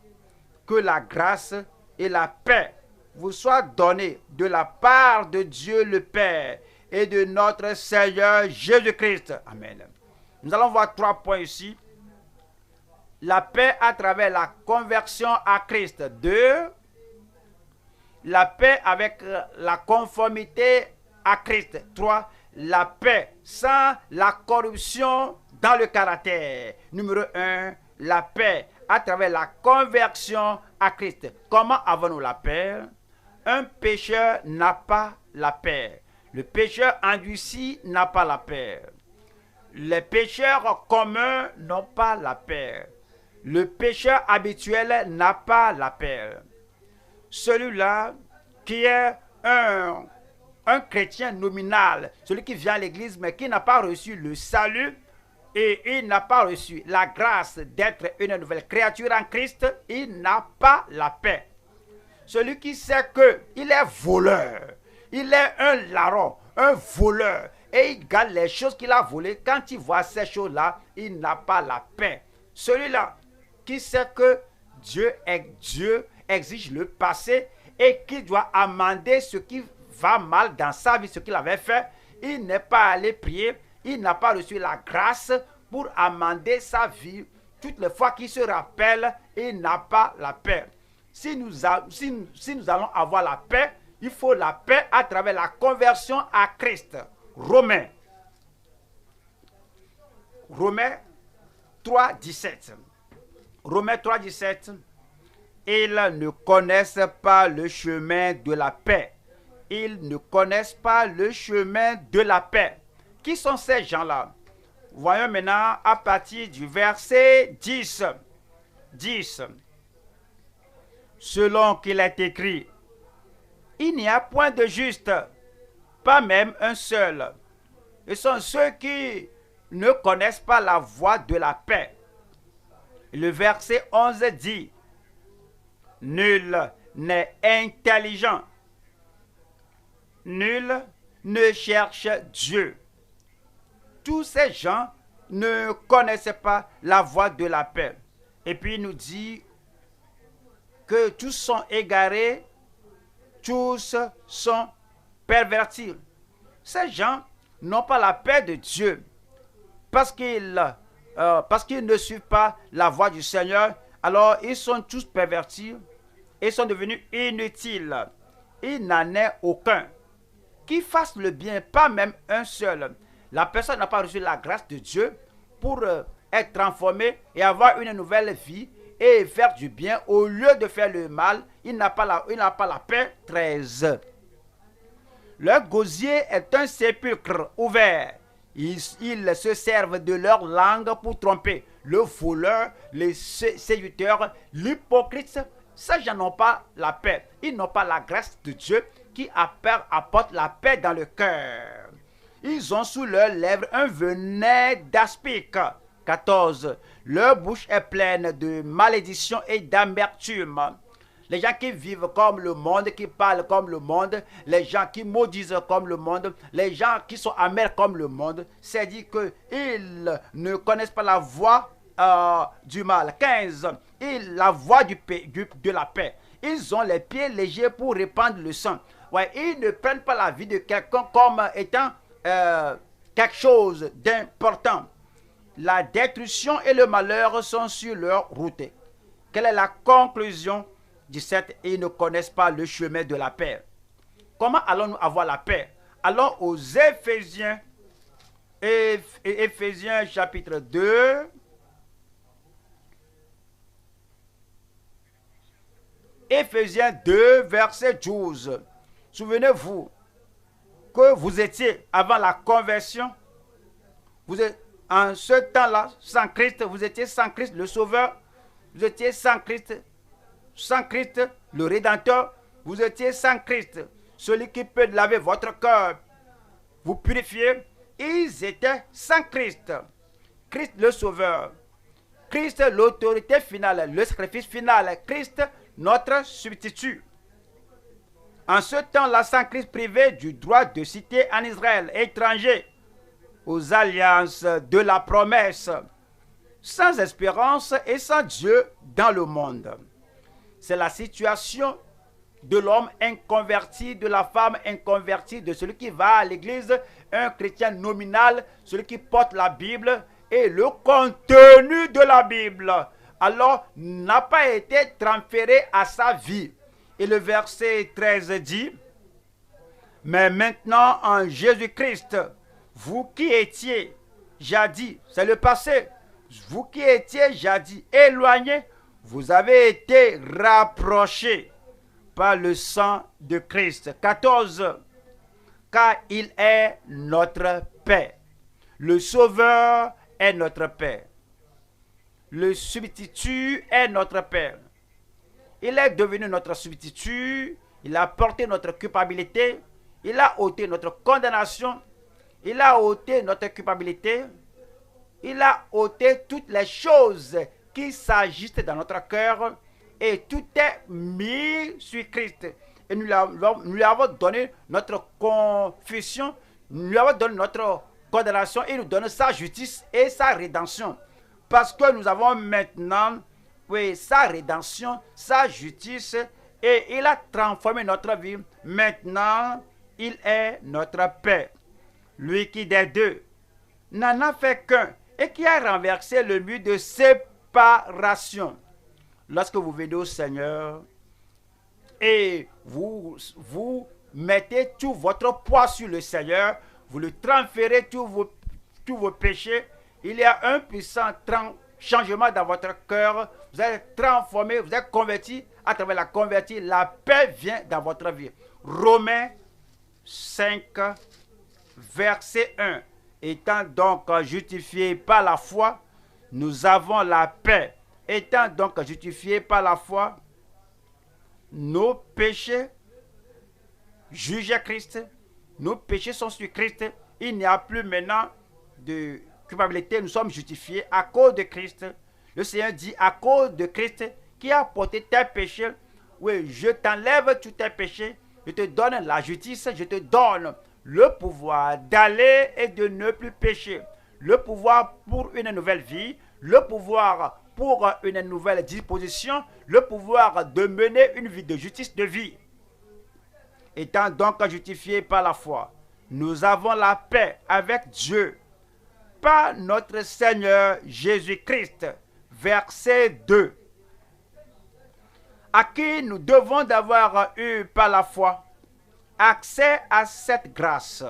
Que la grâce et la paix vous soient données de la part de Dieu le Père et de notre Seigneur Jésus-Christ. Amen. Nous allons voir 3 points ici. La paix à travers la conversion à Christ. 2. La paix avec la conformité à Christ. 3. La paix sans la corruption dans le caractère. Numéro 1. La paix à travers la conversion à Christ. Comment avons-nous la paix? Un pécheur n'a pas la paix. Le pécheur endurci n'a pas la paix. Les pécheurs communs n'ont pas la paix. Le pécheur habituel n'a pas la paix. Celui-là qui est un chrétien nominal, celui qui vient à l'église mais qui n'a pas reçu le salut et il n'a pas reçu la grâce d'être une nouvelle créature en Christ, il n'a pas la paix. Celui qui sait qu'il est voleur, il est un larron, un voleur, et il garde les choses qu'il a volées. Quand il voit ces choses-là, il n'a pas la paix. Celui-là qui sait que Dieu exige le passé et qu'il doit amender ce qui va mal dans sa vie, ce qu'il avait fait, il n'est pas allé prier, il n'a pas reçu la grâce pour amender sa vie. Toutes les fois qu'il se rappelle, il n'a pas la paix. Si nous allons avoir la paix, il faut la paix à travers la conversion à Christ. Romains 3, 17. Romains 3, 17. Ils ne connaissent pas le chemin de la paix. Ils ne connaissent pas le chemin de la paix. Qui sont ces gens-là? Voyons maintenant à partir du verset 10. 10. Selon qu'il est écrit, il n'y a point de juste, pas même un seul. Ce sont ceux qui ne connaissent pas la voie de la paix. Le verset 11 dit, nul n'est intelligent, nul ne cherche Dieu. Tous ces gens ne connaissaient pas la voie de la paix. Et puis il nous dit que tous sont égarés, tous sont pervertis. Ces gens n'ont pas la paix de Dieu parce qu'ils ne suivent pas la voie du Seigneur. Alors ils sont tous pervertis et sont devenus inutiles. Il n'en est aucun qui fasse le bien, pas même un seul. La personne n'a pas reçu la grâce de Dieu pour être transformée et avoir une nouvelle vie et faire du bien au lieu de faire le mal. Il n'a pas la paix. 13. Leur gosier est un sépulcre ouvert. Ils se servent de leur langue pour tromper le voleur, les séducteurs, l'hypocrite. Ces gens n'ont pas la paix. Ils n'ont pas la grâce de Dieu qui apporte la paix dans le cœur. Ils ont sous leurs lèvres un venin d'aspic. 14. Leur bouche est pleine de malédiction et d'amertume. Les gens qui vivent comme le monde, qui parlent comme le monde, les gens qui maudissent comme le monde, les gens qui sont amers comme le monde, c'est dit qu'ils ne connaissent pas la voie du mal. 15. La voie de la paix. Ils ont les pieds légers pour répandre le sang. Ouais, ils ne prennent pas la vie de quelqu'un comme étant quelque chose d'important. La destruction et le malheur sont sur leur route. Quelle est la conclusion? 17. Ils ne connaissent pas le chemin de la paix. Comment allons-nous avoir la paix? Allons aux Éphésiens. Éphésiens chapitre 2. Éphésiens 2, verset 12. Souvenez-vous que vous étiez avant la conversion. Vous êtes en ce temps-là, sans Christ, vous étiez sans Christ le Sauveur. Vous étiez sans Christ le Rédempteur. Vous étiez sans Christ, celui qui peut laver votre cœur, vous purifier. Ils étaient sans Christ. Christ le Sauveur. Christ l'autorité finale, le sacrifice final. Christ notre substitut. En ce temps-là, sans Christ, privé du droit de citer en Israël, étranger aux alliances de la promesse, sans espérance et sans Dieu dans le monde. C'est la situation de l'homme inconverti, de la femme inconvertie, de celui qui va à l'église, un chrétien nominal, celui qui porte la Bible et le contenu de la Bible, alors n'a pas été transféré à sa vie. Et le verset 13 dit, mais maintenant en Jésus-Christ, vous qui étiez jadis, c'est le passé, vous qui étiez jadis éloignés, vous avez été rapprochés par le sang de Christ. 14. Car il est notre paix. Le Sauveur est notre paix. Le substitut est notre paix. Il est devenu notre substitut. Il a porté notre culpabilité. Il a ôté notre condamnation. Il a ôté notre culpabilité. Il a ôté toutes les choses qui s'agissent dans notre cœur. Et tout est mis sur Christ. Et nous lui avons donné notre confession. Nous lui avons donné notre condamnation. Et il nous donne sa justice et sa rédemption. Parce que nous avons maintenant, oui, sa rédemption, sa justice. Et il a transformé notre vie. Maintenant, il est notre paix. Lui qui des deux n'en a fait qu'un et qui a renversé le mur de séparation. Lorsque vous venez au Seigneur et vous mettez tout votre poids sur le Seigneur, vous le transférez tous vos péchés, il y a un puissant changement dans votre cœur, vous êtes transformé, vous êtes converti, à travers la convertie, la paix vient dans votre vie. Romains 5, verset 1. Étant donc justifiés par la foi, nous avons la paix. Étant donc justifiés par la foi, nos péchés jugent Christ, nos péchés sont sur Christ il n'y a plus maintenant de culpabilité, nous sommes justifiés à cause de Christ. Le Seigneur dit, à cause de Christ qui a porté tes péchés, oui, je t'enlève tous tes péchés, je te donne la justice, je te donne le pouvoir d'aller et de ne plus pécher, le pouvoir pour une nouvelle vie, le pouvoir pour une nouvelle disposition, le pouvoir de mener une vie de justice, de vie. Étant donc justifiés par la foi, nous avons la paix avec Dieu par notre Seigneur Jésus-Christ. Verset 2. À qui nous devons d'avoir eu par la foi accès à cette grâce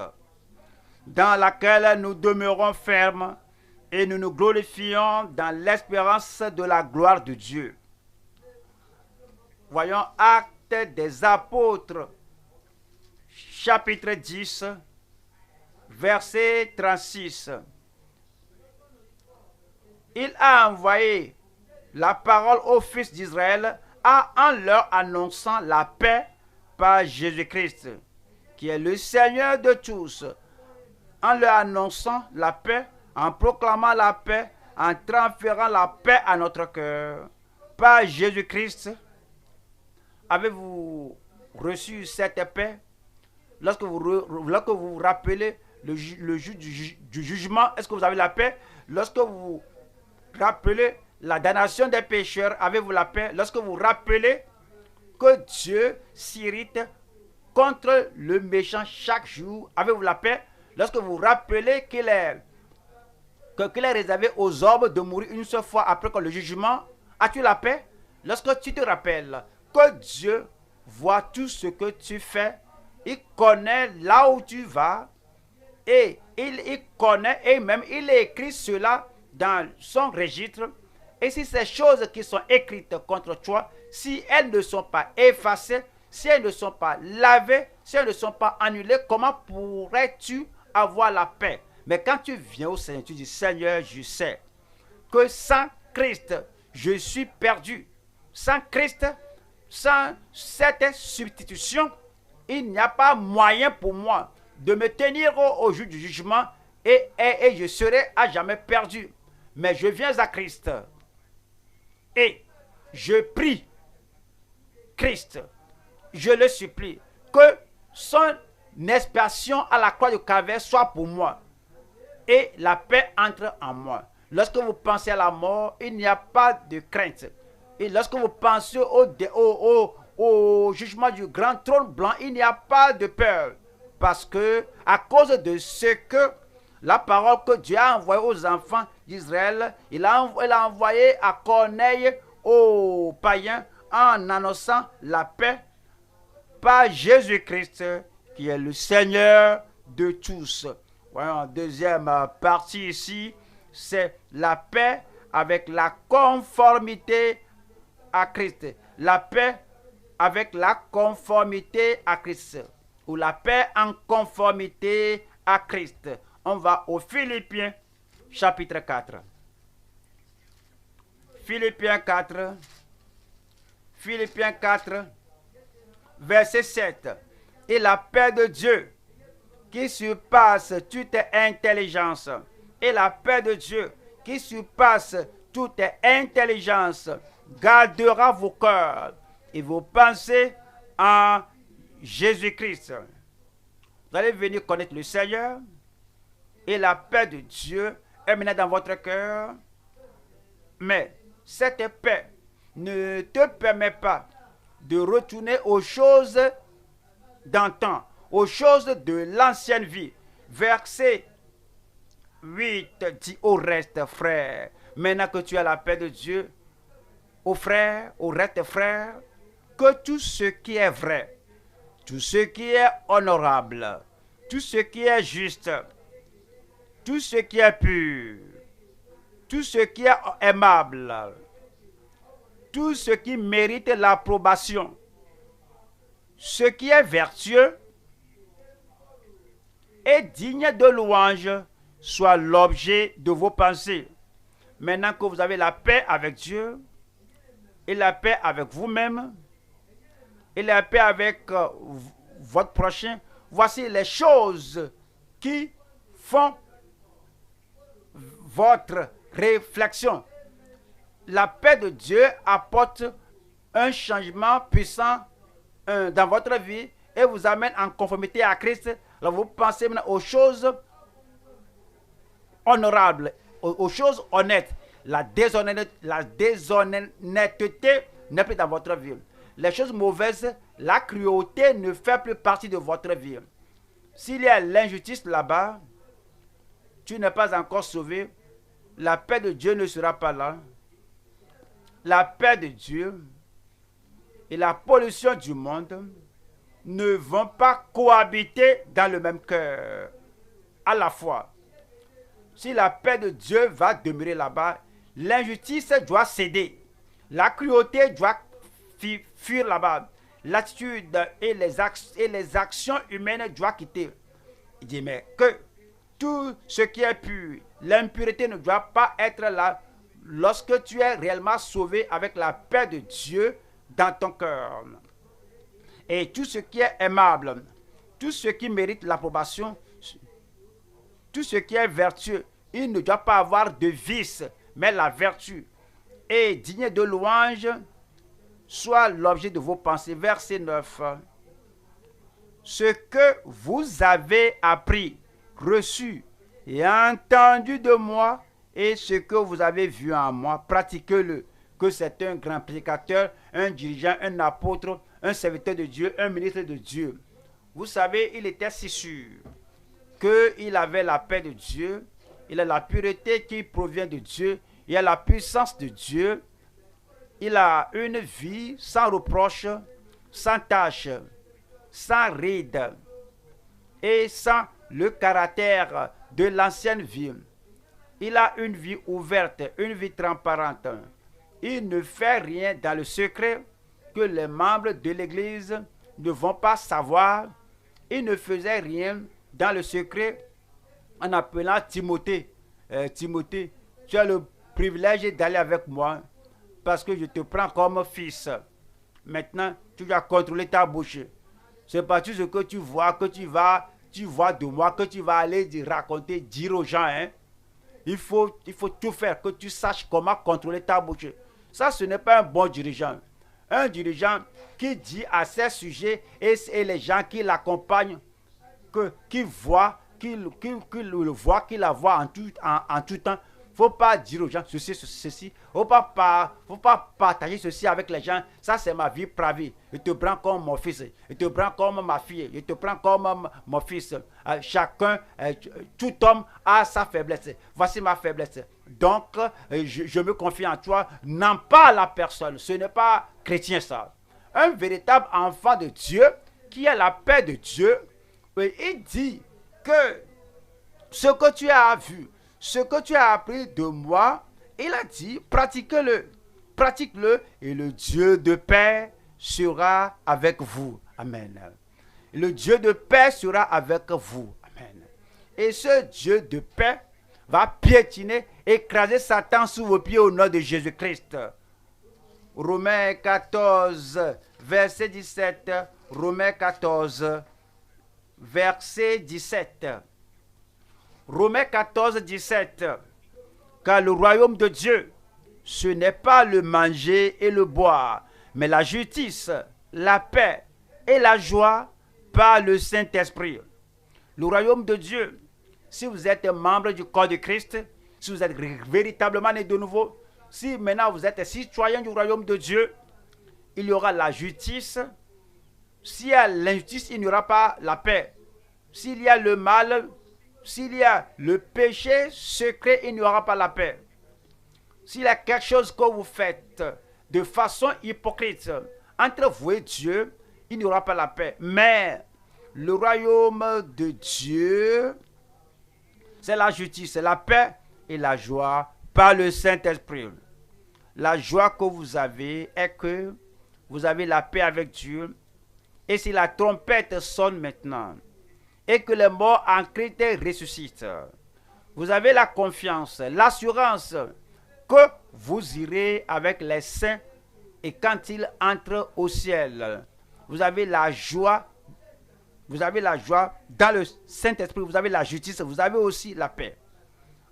dans laquelle nous demeurons fermes et nous nous glorifions dans l'espérance de la gloire de Dieu. Voyons Actes des Apôtres, chapitre 10, verset 36. Il a envoyé la parole aux fils d'Israël en leur annonçant la paix par Jésus-Christ, qui est le Seigneur de tous, en leur annonçant la paix, en proclamant la paix, en transférant la paix à notre cœur. Par Jésus-Christ, avez-vous reçu cette paix? Lorsque vous vous rappelez le jour du jugement, est-ce que vous avez la paix? Lorsque vous rappelez la damnation des pécheurs, avez-vous la paix? Lorsque vous rappelez que Dieu s'irrite contre le méchant chaque jour, avez-vous la paix? Lorsque vous rappelez qu'il est réservé aux hommes de mourir une seule fois après que le jugement, as-tu la paix? Lorsque tu te rappelles que Dieu voit tout ce que tu fais, il connaît là où tu vas, et il connaît, et même il écrit cela dans son registre. Et si ces choses qui sont écrites contre toi, si elles ne sont pas effacées, si elles ne sont pas lavées, si elles ne sont pas annulées, comment pourrais-tu avoir la paix? Mais quand tu viens au Seigneur, tu dis, Seigneur, je sais que sans Christ, je suis perdu. Sans Christ, sans cette substitution, il n'y a pas moyen pour moi de me tenir au jour du jugement et je serai à jamais perdu. Mais je viens à Christ et je prie Christ, je le supplie, que son expiation à la croix du Calvaire soit pour moi et la paix entre en moi. Lorsque vous pensez à la mort, il n'y a pas de crainte. Et lorsque vous pensez au jugement du grand trône blanc, il n'y a pas de peur. Parce que, à cause de ce que la parole que Dieu a envoyée aux enfants d'Israël, il a envoyé à Corneille aux païens en annonçant la paix par Jésus-Christ, qui est le Seigneur de tous. Voyons, deuxième partie ici, c'est la paix avec la conformité à Christ. La paix avec la conformité à Christ. Ou la paix en conformité à Christ. On va aux Philippiens, chapitre 4. Philippiens 4. Philippiens 4, verset 7. Et la paix de Dieu, qui surpasse toute intelligence, et la paix de Dieu, qui surpasse toute intelligence, gardera vos cœurs et vos pensées en Jésus-Christ. Vous allez venir connaître le Seigneur et la paix de Dieu est maintenant dans votre cœur. Mais cette paix ne te permet pas de retourner aux choses d'antan, aux choses de l'ancienne vie. Verset 8 dit au reste, frère, maintenant que tu as la paix de Dieu, au reste, frère, que tout ce qui est vrai, tout ce qui est honorable, tout ce qui est juste, tout ce qui est pur, tout ce qui est aimable, tout ce qui mérite l'approbation, ce qui est vertueux et digne de louange, soit l'objet de vos pensées. Maintenant que vous avez la paix avec Dieu, et la paix avec vous-même, et la paix avec votre prochain, voici les choses qui font votre réflexion. La paix de Dieu apporte un changement puissant dans votre vie et vous amène en conformité à Christ. Alors vous pensez maintenant aux choses honorables, aux choses honnêtes. La déshonnêteté n'est plus dans votre vie. Les choses mauvaises, la cruauté ne fait plus partie de votre vie. S'il y a l'injustice là-bas, tu n'es pas encore sauvé, la paix de Dieu ne sera pas là. La paix de Dieu et la pollution du monde ne vont pas cohabiter dans le même cœur à la fois. Si la paix de Dieu va demeurer là-bas, l'injustice doit céder. La cruauté doit fuir là-bas. L'attitude et les actions humaines doivent quitter. Il dit, mais que tout ce qui est pur, l'impureté ne doit pas être là lorsque tu es réellement sauvé avec la paix de Dieu dans ton cœur. Et tout ce qui est aimable, tout ce qui mérite l'approbation, tout ce qui est vertueux, il ne doit pas avoir de vice, mais la vertu. Et digne de louange, soit l'objet de vos pensées. Verset 9. Ce que vous avez appris, reçu et entendu de moi, et ce que vous avez vu en moi, pratiquez-le. Que c'est un grand prédicateur, un dirigeant, un apôtre, un serviteur de Dieu, un ministre de Dieu. Vous savez, il était si sûr qu'il avait la paix de Dieu, il a la pureté qui provient de Dieu, il a la puissance de Dieu, il a une vie sans reproche, sans tache, sans ride et sans le caractère de l'ancienne vie. Il a une vie ouverte, une vie transparente. Il ne fait rien dans le secret que les membres de l'Église ne vont pas savoir. Il ne faisait rien dans le secret en appelant Timothée. Timothée, tu as le privilège d'aller avec moi parce que je te prends comme fils. Maintenant, tu dois contrôler ta bouche. C'est pas tout ce que tu vois, tu vois de moi, que tu vas aller raconter, dire aux gens. Hein. Il faut tout faire, que tu saches comment contrôler ta bouche. Ça, ce n'est pas un bon dirigeant. Un dirigeant qui dit à ses sujets et les gens qui l'accompagnent, qui voient, qui le voient, qui la voient en tout temps. Il ne faut pas dire aux gens ceci. Il ne faut pas partager ceci avec les gens. Ça, c'est ma vie privée. Je te prends comme mon fils. Je te prends comme ma fille. Je te prends comme mon fils. Chacun, tout homme a sa faiblesse. Voici ma faiblesse. Donc, je me confie en toi. N'en pas la personne. Ce n'est pas chrétien, ça. Un véritable enfant de Dieu qui a la paix de Dieu, il dit que ce que tu as vu, ce que tu as appris de moi, il a dit, pratique-le et le Dieu de paix sera avec vous. Amen. Le Dieu de paix sera avec vous. Amen. Et ce Dieu de paix va piétiner, écraser Satan sous vos pieds au nom de Jésus-Christ. Romains 14, verset 17. Romains 14, verset 17. Romains 14, 17. Car le royaume de Dieu, ce n'est pas le manger et le boire, mais la justice, la paix et la joie par le Saint-Esprit. Le royaume de Dieu, si vous êtes membre du corps de Christ, si vous êtes véritablement né de nouveau, si maintenant vous êtes citoyen du royaume de Dieu, il y aura la justice. S'il y a l'injustice, il n'y aura pas la paix. S'il y a le mal, s'il y a le péché secret, il n'y aura pas la paix. S'il y a quelque chose que vous faites de façon hypocrite entre vous et Dieu, il n'y aura pas la paix. Mais le royaume de Dieu, c'est la justice, la paix et la joie par le Saint-Esprit. La joie que vous avez est que vous avez la paix avec Dieu. Et si la trompette sonne maintenant, et que les morts en Christ ressuscitent, vous avez la confiance, l'assurance que vous irez avec les saints et quand ils entrent au ciel, vous avez la joie vous avez la joie. Dans le Saint-Esprit, vous avez la justice, vous avez aussi la paix.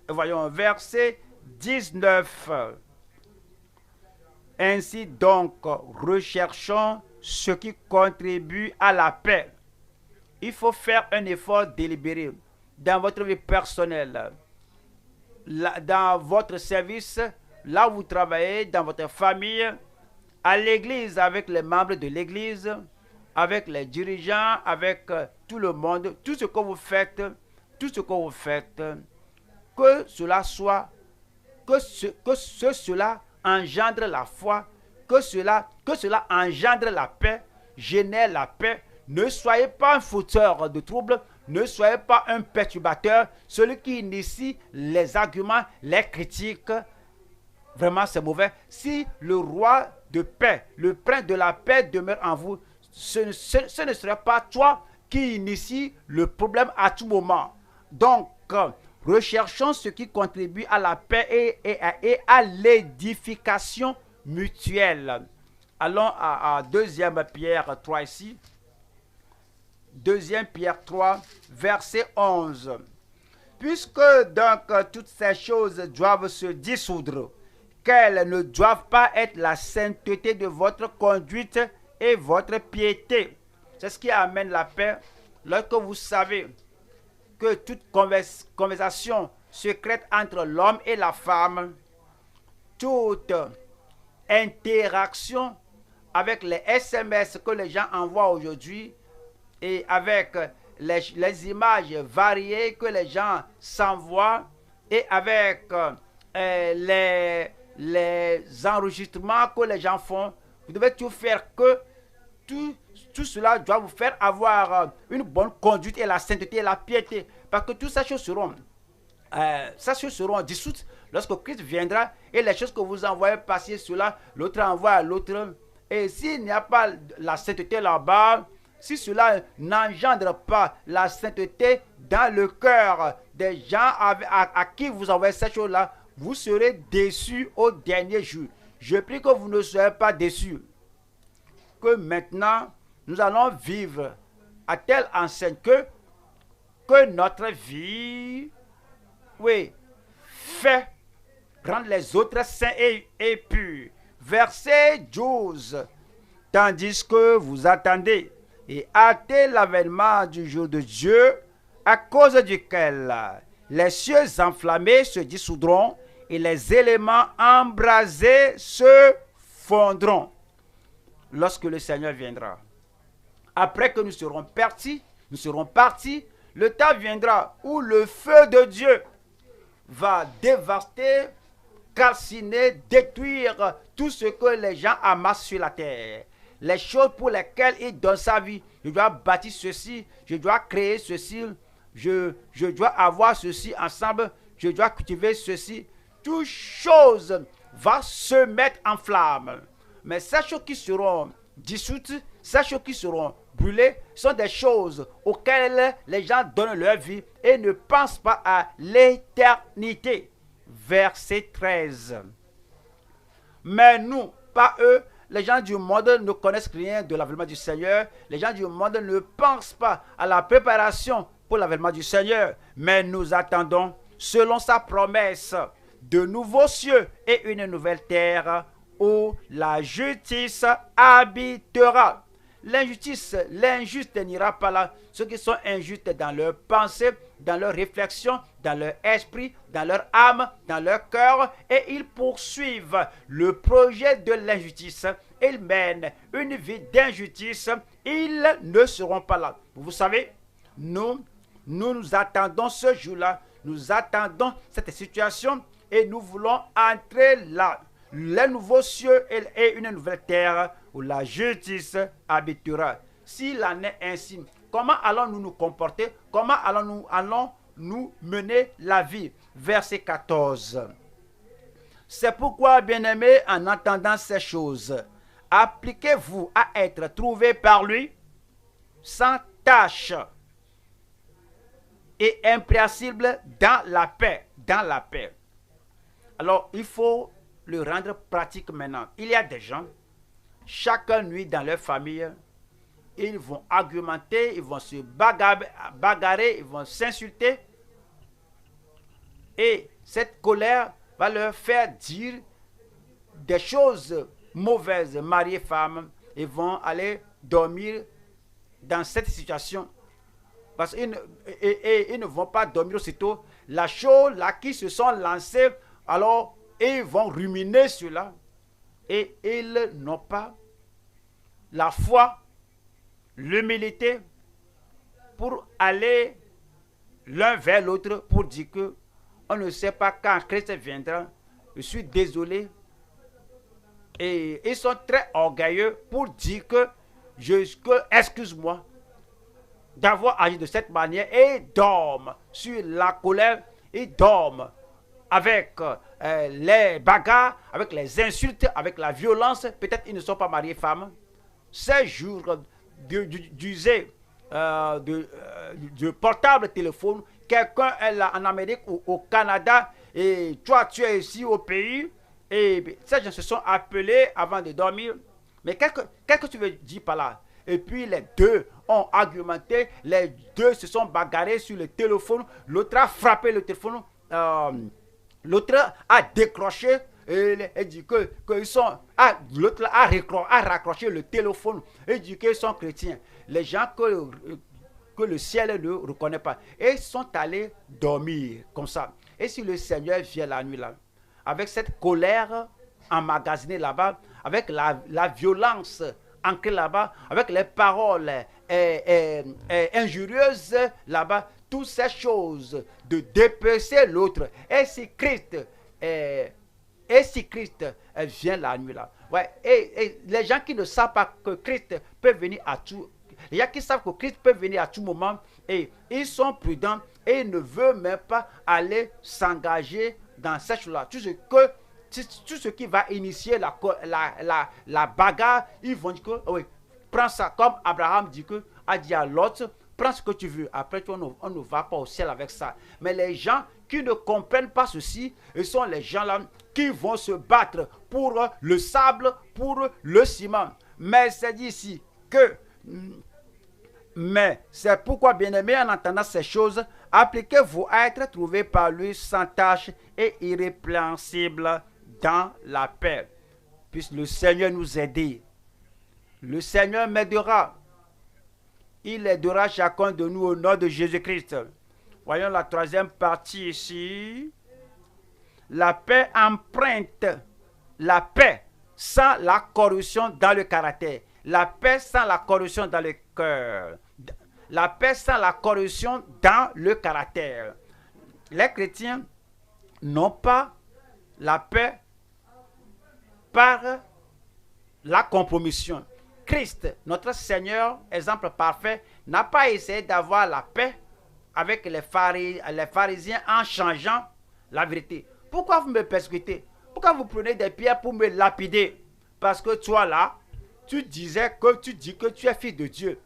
Et voyons, verset 19. Ainsi donc, recherchons ce qui contribue à la paix. Il faut faire un effort délibéré dans votre vie personnelle, dans votre service, là où vous travaillez, dans votre famille, à l'église, avec les membres de l'église, avec les dirigeants, avec tout le monde, tout ce que vous faites, que cela soit, cela engendre la foi, que cela engendre la paix, génère la paix. Ne soyez pas un fauteur de troubles, ne soyez pas un perturbateur, celui qui initie les arguments, les critiques. Vraiment, c'est mauvais. Si le roi de paix, le prince de la paix demeure en vous, ce ne serait pas toi qui initie le problème à tout moment. Donc, recherchons ce qui contribue à la paix et à l'édification mutuelle. Allons à 2 Pierre 3 ici. 2 Pierre 3, verset 11. Puisque donc toutes ces choses doivent se dissoudre, qu'elles ne doivent pas être la sainteté de votre conduite et votre piété. C'est ce qui amène la paix. Lorsque vous savez que toute conversation secrète entre l'homme et la femme, toute interaction avec les SMS que les gens envoient aujourd'hui et avec les images variées que les gens s'envoient et avec les enregistrements que les gens font, vous devez tout faire que tout cela doit vous faire avoir une bonne conduite et la sainteté et la piété. Parce que toutes ces choses seront dissoutes lorsque Christ viendra et les choses que vous envoyez passer cela, l'autre envoie à l'autre. Et s'il n'y a pas la sainteté là-bas, si cela n'engendre pas la sainteté dans le cœur des gens à qui vous envoyez ces choses-là, vous serez déçus au dernier jour. Je prie que vous ne soyez pas déçus. Que maintenant, nous allons vivre à telle enseigne que notre vie, oui, fait rendre les autres saints et purs. Verset 12. Tandis que vous attendez et hâtez l'avènement du jour de Dieu, à cause duquel les cieux enflammés se dissoudront et les éléments embrasés se fondront. Lorsque le Seigneur viendra, après que nous serons partis, le temps viendra où le feu de Dieu va dévaster, calciner, détruire tout ce que les gens amassent sur la terre. Les choses pour lesquelles il donne sa vie. Je dois bâtir ceci, je dois créer ceci, je dois avoir ceci ensemble, je dois cultiver ceci. Toutes choses vont se mettre en flamme. Mais ces choses qui seront dissoutes, ces choses qui seront brûlées, sont des choses auxquelles les gens donnent leur vie et ne pensent pas à l'éternité. Verset 13. Mais nous, pas eux, les gens du monde ne connaissent rien de l'avènement du Seigneur. Les gens du monde ne pensent pas à la préparation pour l'avènement du Seigneur. Mais nous attendons, selon sa promesse, de nouveaux cieux et une nouvelle terre où la justice habitera. L'injuste n'ira pas là. Ceux qui sont injustes dans leurs pensées, dans leurs réflexions, dans leur esprit, dans leur âme, dans leur cœur, et ils poursuivent le projet de l'injustice. Ils mènent une vie d'injustice. Ils ne seront pas là. Vous savez, nous attendons ce jour-là. Nous attendons cette situation et nous voulons entrer là. Les nouveaux cieux et une nouvelle terre où la justice habitera. S'il en est ainsi, comment allons-nous nous comporter? Comment allons-nous mener la vie? Verset 14. C'est pourquoi, bien-aimés, en entendant ces choses, appliquez-vous à être trouvés par lui sans tâche et impréhensible dans la paix. Dans la paix. Alors, il faut le rendre pratique maintenant. Il y a des gens, chaque nuit dans leur famille, ils vont argumenter, ils vont se bagarrer, ils vont s'insulter. Et cette colère va leur faire dire des choses mauvaises, mari et femme, ils vont aller dormir dans cette situation. Parce qu'ils ne vont pas dormir aussitôt. La chose là qui se sont lancés, alors ils vont ruminer cela. Et ils n'ont pas la foi, l'humilité pour aller l'un vers l'autre pour dire que on ne sait pas quand Christ viendra. Je suis désolé. Et ils sont très orgueilleux pour dire que excuse-moi d'avoir agi de cette manière, et dorment sur la colère, ils dorment avec les bagarres, avec les insultes, avec la violence. Peut-être ils ne sont pas mariés femmes. Ces jours d'user de portable téléphone, quelqu'un est là en Amérique ou au Canada, et toi tu es ici au pays, et ces gens se sont appelés avant de dormir. Mais qu'est-ce que tu veux dire par là? Et puis les deux ont argumenté, les deux se sont bagarrés sur le téléphone, l'autre a frappé le téléphone, l'autre a décroché et dit que ils sont, l'autre a raccroché le téléphone et dit qu'ils sont chrétiens. Les gens que le ciel ne reconnaît pas. Et ils sont allés dormir comme ça. Et si le Seigneur vient la nuit là, avec cette colère emmagasinée là-bas, avec la violence ancrée là-bas, avec les paroles injurieuses là-bas, toutes ces choses de dépecer l'autre. Et si Christ vient la nuit là, ouais, et les gens qui ne savent pas que Christ peut venir à tout, les gens qui savent que Christ peut venir à tout moment, et ils sont prudents et ils ne veulent même pas aller s'engager dans cette chose-là. Tout ce qui va initier la bagarre, ils vont dire que oui, prends ça, comme Abraham a dit à Lot, prends ce que tu veux, après on ne va pas au ciel avec ça. Mais les gens qui ne comprennent pas ceci, ce sont les gens là qui vont se battre pour le sable, pour le ciment. Mais c'est dit ici que, mais c'est pourquoi, bien-aimés, en entendant ces choses, appliquez-vous à être trouvés par lui sans tache et irrépréhensible dans la paix. Puisse le Seigneur nous aider. Le Seigneur m'aidera. Il aidera chacun de nous au nom de Jésus-Christ. Voyons la troisième partie ici. La paix empreinte. La paix sans la corruption dans le caractère. La paix sans la corruption dans le cœur. La paix sans la corruption dans le caractère. Les chrétiens n'ont pas la paix par la compromission. Christ, notre Seigneur, exemple parfait, n'a pas essayé d'avoir la paix avec les pharisiens en changeant la vérité. Pourquoi vous me persécutez? Pourquoi vous prenez des pierres pour me lapider? Parce que toi là, tu dis que tu es fils de Dieu.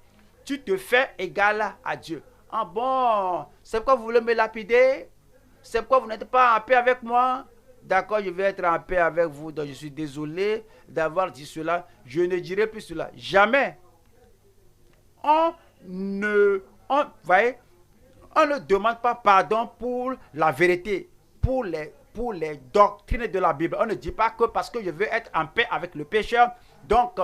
Tu te fais égal à Dieu. Ah bon, c'est pourquoi vous voulez me lapider? C'est pourquoi vous n'êtes pas en paix avec moi? D'accord, je vais être en paix avec vous. Donc je suis désolé d'avoir dit cela. Je ne dirai plus cela. Jamais. On ne demande pas pardon pour la vérité, pour les doctrines de la Bible. On ne dit pas que parce que je veux être en paix avec le pécheur, donc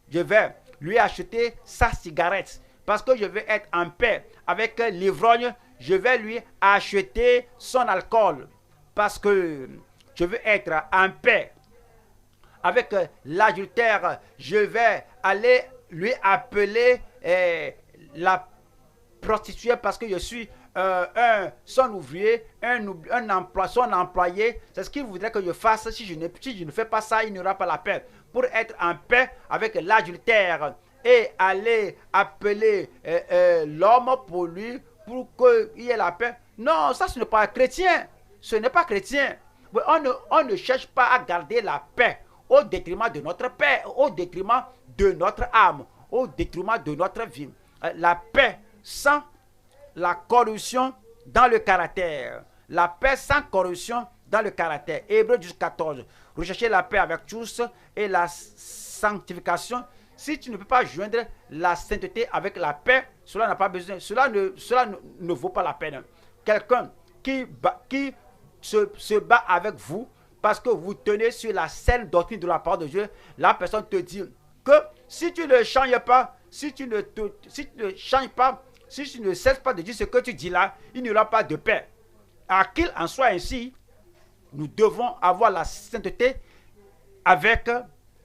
je vais lui acheter sa cigarette. Parce que je veux être en paix avec l'ivrogne, je vais lui acheter son alcool. Parce que je veux être en paix avec l'adultère, je vais aller lui appeler la prostituée parce que je suis son ouvrier, son employé. C'est ce qu'il voudrait que je fasse. Si je ne fais pas ça, il n'y aura pas la paix. Pour être en paix avec l'adultère et aller appeler l'homme pour lui, pour qu'il y ait la paix. Non, ça ce n'est pas chrétien. Ce n'est pas chrétien. On ne cherche pas à garder la paix au détriment de notre paix, au détriment de notre âme, au détriment de notre vie. La paix sans la corruption dans le caractère. La paix sans corruption dans le caractère. Hébreux 14. Recherchez la paix avec tous et la sanctification, Si tu ne peux pas joindre la sainteté avec la paix, cela n'a pas besoin, cela ne vaut pas la peine. Quelqu'un qui se bat avec vous parce que vous tenez sur la saine doctrine de la parole de Dieu, la personne te dit que si tu ne changes pas, si tu ne cesses pas de dire ce que tu dis là, il n'y aura pas de paix. À qu'il en soit ainsi, nous devons avoir la sainteté avec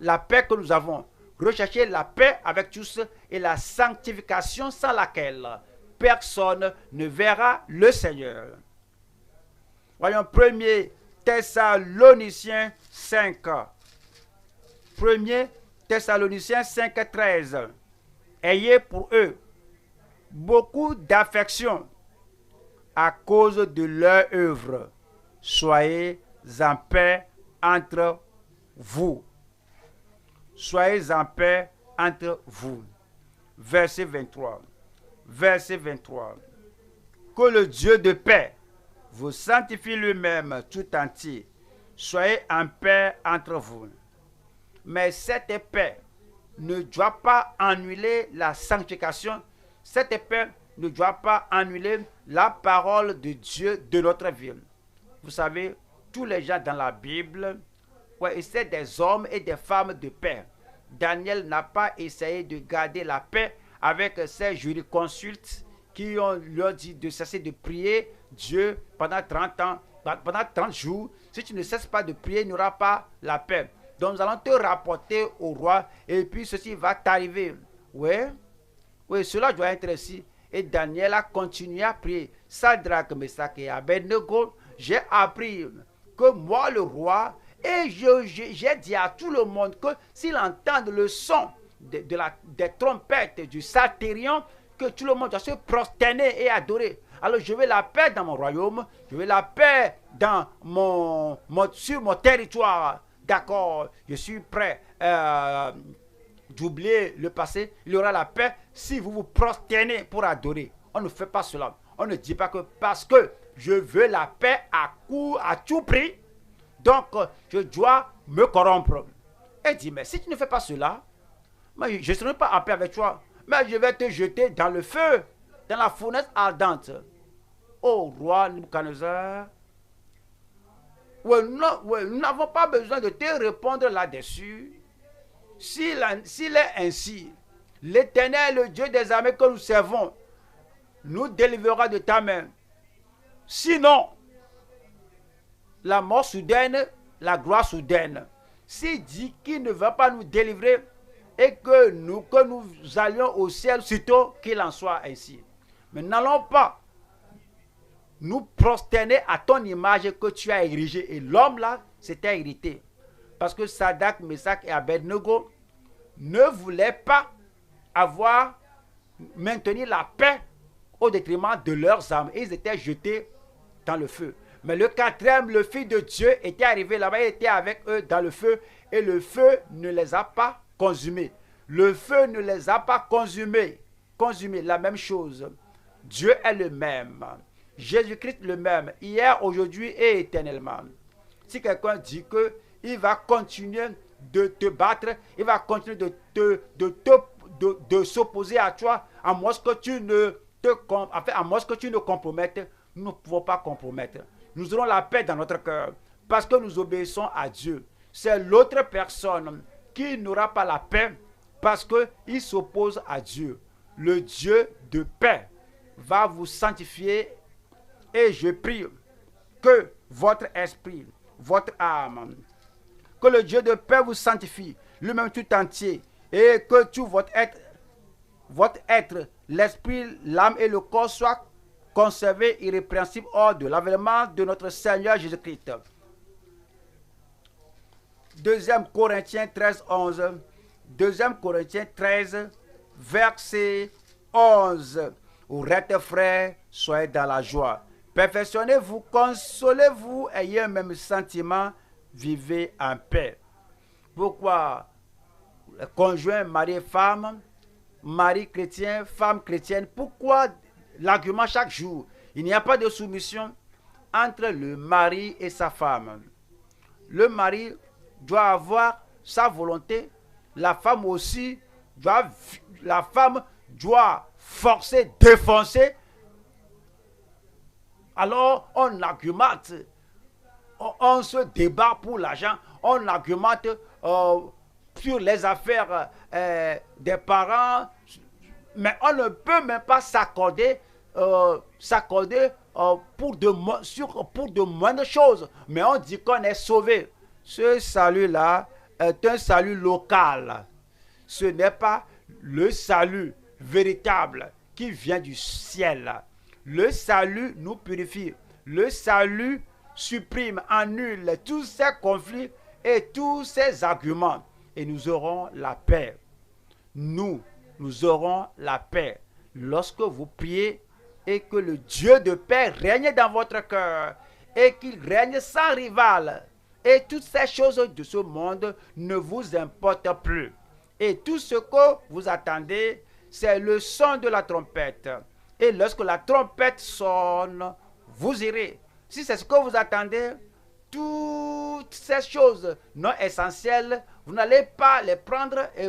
la paix que nous avons. Rechercher la paix avec tous et la sanctification sans laquelle personne ne verra le Seigneur. Voyons 1 Thessaloniciens 5. 1 Thessaloniciens 5, 13. Ayez pour eux beaucoup d'affection à cause de leur œuvre. Soyez en paix entre vous. Soyez en paix entre vous. Verset 23. Verset 23. Que le Dieu de paix vous sanctifie lui-même tout entier. Soyez en paix entre vous. Mais cette paix ne doit pas annuler la sanctification. Cette paix ne doit pas annuler la parole de Dieu de notre vie. Vous savez, tous les gens dans la Bible, c'est des hommes et des femmes de paix. Daniel n'a pas essayé de garder la paix avec ses jurisconsultes qui lui ont dit de cesser de prier Dieu pendant 30 ans, pendant 30 jours. Si tu ne cesses pas de prier, il n'y aura pas la paix. Donc nous allons te rapporter au roi et puis ceci va t'arriver. Oui, cela doit être ainsi. Et Daniel a continué à prier. Sadrach, Meshach et Abednego, j'ai appris que moi le roi, et j'ai dit à tout le monde que s'ils entendent le son des trompettes du Psalterion, que tout le monde doit se prosterner et adorer. Alors je veux la paix dans mon royaume, je veux la paix dans sur mon territoire. D'accord, je suis prêt d'oublier le passé. Il y aura la paix si vous vous prosternez pour adorer. On ne fait pas cela. On ne dit pas que parce que je veux la paix à tout prix, donc je dois me corrompre. Et dit, mais si tu ne fais pas cela, je ne serai pas en paix avec toi, mais je vais te jeter dans le feu, dans la fournaise ardente. Ô roi Nebuchadnezzar, nous n'avons pas besoin de te répondre là-dessus. S'il est ainsi, l'Éternel, le Dieu des armées que nous servons, nous délivrera de ta main. Sinon, la mort soudaine, la gloire soudaine. S'il dit qu'il ne va pas nous délivrer et que nous allions au ciel sitôt, qu'il en soit ainsi. Mais n'allons pas nous prosterner à ton image que tu as érigée. Et l'homme là, s'était irrité. Parce que Sadrach, Meshach et Abednego ne voulaient pas maintenir la paix au détriment de leurs âmes. Et ils étaient jetés dans le feu. Mais le quatrième, le Fils de Dieu, était arrivé là-bas, il était avec eux dans le feu. Et le feu ne les a pas consumés. Le feu ne les a pas consumés. La même chose. Dieu est le même. Jésus-Christ le même. Hier, aujourd'hui et éternellement. Si quelqu'un dit qu'il va continuer de te battre, il va continuer de s'opposer à toi, à moins que tu ne compromettes, nous ne pouvons pas compromettre. Nous aurons la paix dans notre cœur parce que nous obéissons à Dieu. C'est l'autre personne qui n'aura pas la paix parce qu'il s'oppose à Dieu. Le Dieu de paix va vous sanctifier et je prie que votre esprit, votre âme, que le Dieu de paix vous sanctifie, lui-même tout entier, et que tout votre être, l'esprit, l'âme et le corps soient conservés irrépréhensibles hors de l'avènement de notre Seigneur Jésus-Christ. 2 Corinthiens 13, 11. 2 Corinthiens 13, verset 11. Restez frères, soyez dans la joie. Perfectionnez-vous, consolez-vous, ayez un même sentiment, vivez en paix. Pourquoi conjoint mari et femme, mari chrétien, femme chrétienne, pourquoi l'argument chaque jour? Il n'y a pas de soumission entre le mari et sa femme. Le mari doit avoir sa volonté, la femme aussi la femme doit forcer, défoncer. Alors on argumente, on se débat pour l'argent, on argumente sur les affaires des parents, mais on ne peut même pas s'accorder pour de moindres choses. Mais on dit qu'on est sauvé. Ce salut-là est un salut local. Ce n'est pas le salut véritable qui vient du ciel. Le salut nous purifie. Le salut supprime, annule tous ces conflits et tous ces arguments. Et nous aurons la paix. Nous aurons la paix. Lorsque vous priez et que le Dieu de paix règne dans votre cœur et qu'il règne sans rival. Et toutes ces choses de ce monde ne vous importent plus. Et tout ce que vous attendez, c'est le son de la trompette. Et lorsque la trompette sonne, vous irez. Si c'est ce que vous attendez, toutes ces choses non essentielles, vous n'allez pas les prendre et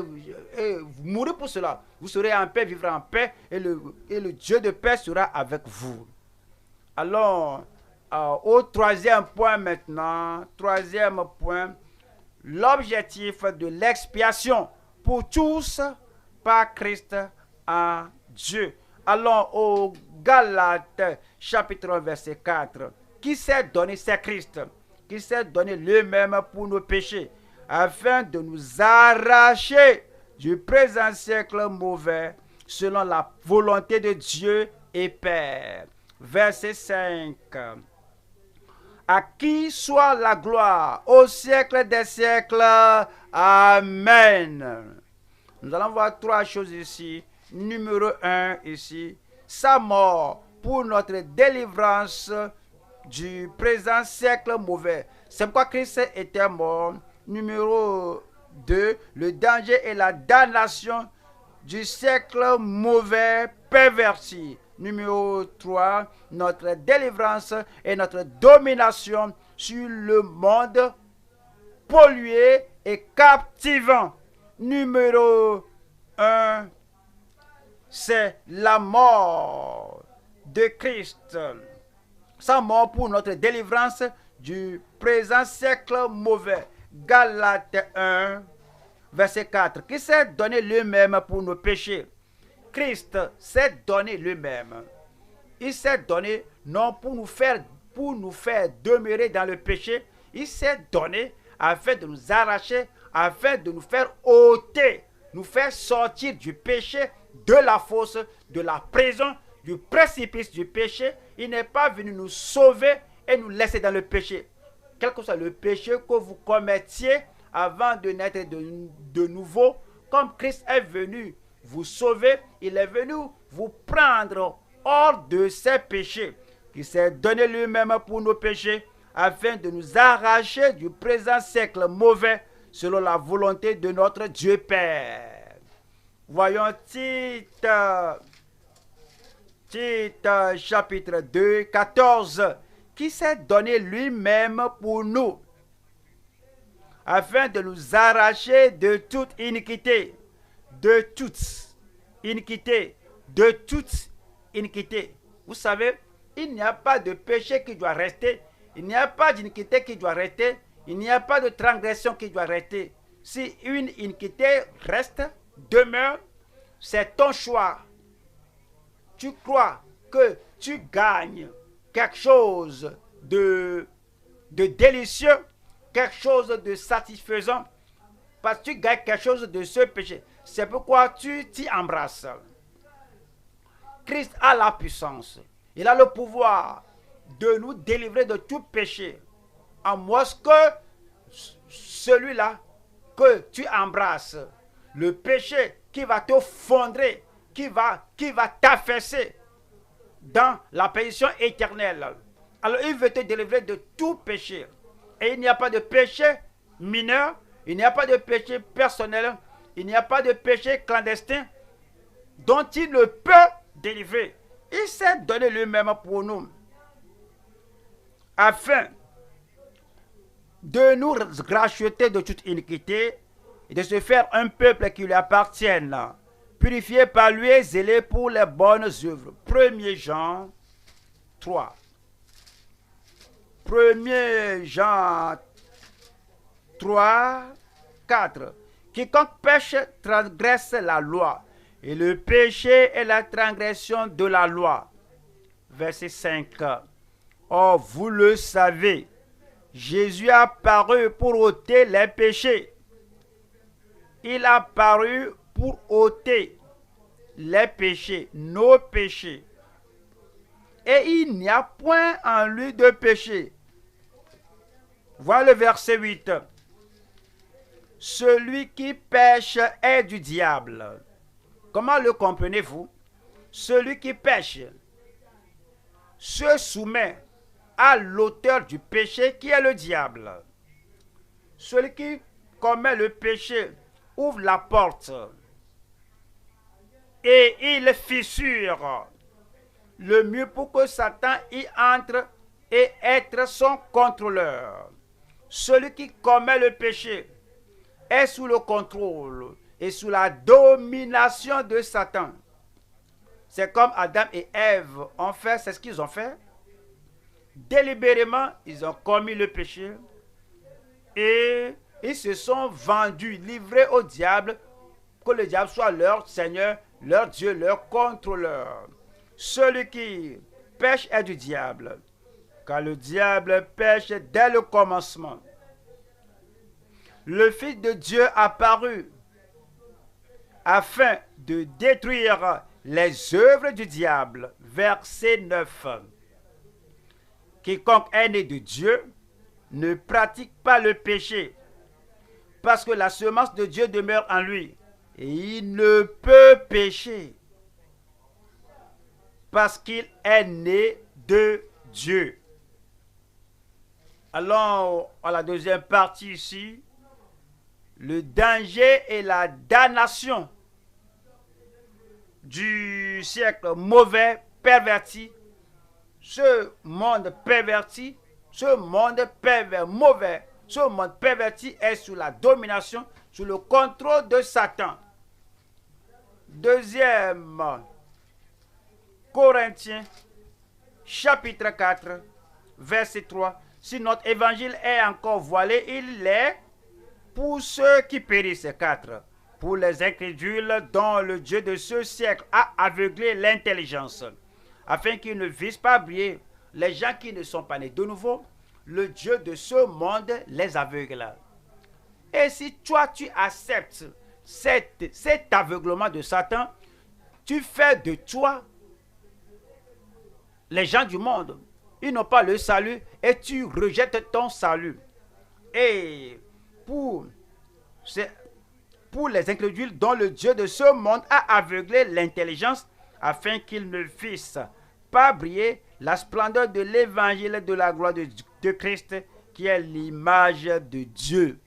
mourir pour cela. Vous serez en paix, vivre en paix, et le Dieu de paix sera avec vous. Allons au troisième point maintenant. Troisième point, l'objectif de l'expiation pour tous par Christ en Dieu. Allons au Galates chapitre 1 verset 4. Qui s'est donné, c'est Christ, qui s'est donné lui-même pour nos péchés, afin de nous arracher du présent siècle mauvais, selon la volonté de Dieu et Père. Verset 5. À qui soit la gloire au siècle des siècles. Amen. Nous allons voir trois choses ici. Numéro 1 ici, sa mort pour notre délivrance du présent siècle mauvais. C'est pourquoi Christ était mort. Numéro 2, le danger et la damnation du siècle mauvais perverti. Numéro 3, notre délivrance et notre domination sur le monde pollué et captivant. Numéro 1, c'est la mort de Christ. Sa mort pour notre délivrance du présent siècle mauvais. Galates 1, verset 4. Qui s'est donné lui-même pour nos péchés. Christ s'est donné lui-même. Il s'est donné non pour nous faire demeurer dans le péché. Il s'est donné afin de nous arracher, afin de nous faire ôter, nous faire sortir du péché, de la fosse, de la prison, du précipice du péché. Il n'est pas venu nous sauver et nous laisser dans le péché. Quel que soit le péché que vous commettiez avant de naître de nouveau, comme Christ est venu vous sauver, il est venu vous prendre hors de ces péchés. Il s'est donné lui-même pour nos péchés, afin de nous arracher du présent siècle mauvais, selon la volonté de notre Dieu Père. Voyons Tite chapitre 2, 14, qui s'est donné lui-même pour nous, afin de nous arracher de toute iniquité, de toute iniquité, de toute iniquité. Vous savez, il n'y a pas de péché qui doit rester, il n'y a pas d'iniquité qui doit rester, il n'y a pas de transgression qui doit rester. Si une iniquité reste, demeure, c'est ton choix. Tu crois que tu gagnes quelque chose de délicieux, quelque chose de satisfaisant, parce que tu gagnes quelque chose de ce péché. C'est pourquoi tu t'y embrasses. Christ a la puissance. Il a le pouvoir de nous délivrer de tout péché. À moins que celui-là que tu embrasses, le péché qui va te fondrer, qui va t'affaisser dans la perdition éternelle. Alors il veut te délivrer de tout péché. Et il n'y a pas de péché mineur, il n'y a pas de péché personnel, il n'y a pas de péché clandestin dont il ne peut délivrer. Il s'est donné lui-même pour nous, afin de nous racheter de toute iniquité et de se faire un peuple qui lui appartienne, purifié par lui et zélé pour les bonnes œuvres. 1 Jean 3. 1 Jean 3, 4. Quiconque pêche transgresse la loi, et le péché est la transgression de la loi. Verset 5. Or, vous le savez, Jésus a paru pour ôter les péchés. Il a paru pour ôter les péchés, nos péchés. Et il n'y a point en lui de péché. Voilà le verset 8. Celui qui pêche est du diable. Comment le comprenez-vous? Celui qui pêche se soumet à l'auteur du péché qui est le diable. Celui qui commet le péché ouvre la porte et il fissure le mur pour que Satan y entre et être son contrôleur. Celui qui commet le péché est sous le contrôle et sous la domination de Satan. C'est comme Adam et Ève ont fait, c'est ce qu'ils ont fait. Délibérément, ils ont commis le péché et ils se sont vendus, livrés au diable, que le diable soit leur Seigneur, leur Dieu, leur contrôleur. Celui qui pêche est du diable, car le diable pêche dès le commencement. Le Fils de Dieu apparut afin de détruire les œuvres du diable. Verset 9. Quiconque est né de Dieu ne pratique pas le péché, parce que la semence de Dieu demeure en lui, et il ne peut pécher, parce qu'il est né de Dieu. Allons à la deuxième partie ici. Le danger et la damnation du siècle mauvais, perverti. Ce monde perverti, ce monde pervers, mauvais, ce monde perverti est sous la domination, sous le contrôle de Satan. Deuxième Corinthiens, chapitre 4, verset 3. Si notre évangile est encore voilé, il l'est pour ceux qui périssent. 4. Pour les incrédules dont le Dieu de ce siècle a aveuglé l'intelligence, afin qu'ils ne visent pas briller. Les gens qui ne sont pas nés de nouveau, le Dieu de ce monde les aveugle. Et si toi tu acceptes cet aveuglement de Satan, tu fais de toi les gens du monde. Ils n'ont pas le salut et tu rejettes ton salut. Et pour les incrédules dont le Dieu de ce monde a aveuglé l'intelligence, afin qu'ils ne vissent pas briller la splendeur de l'évangile de la gloire de Christ, qui est l'image de Dieu.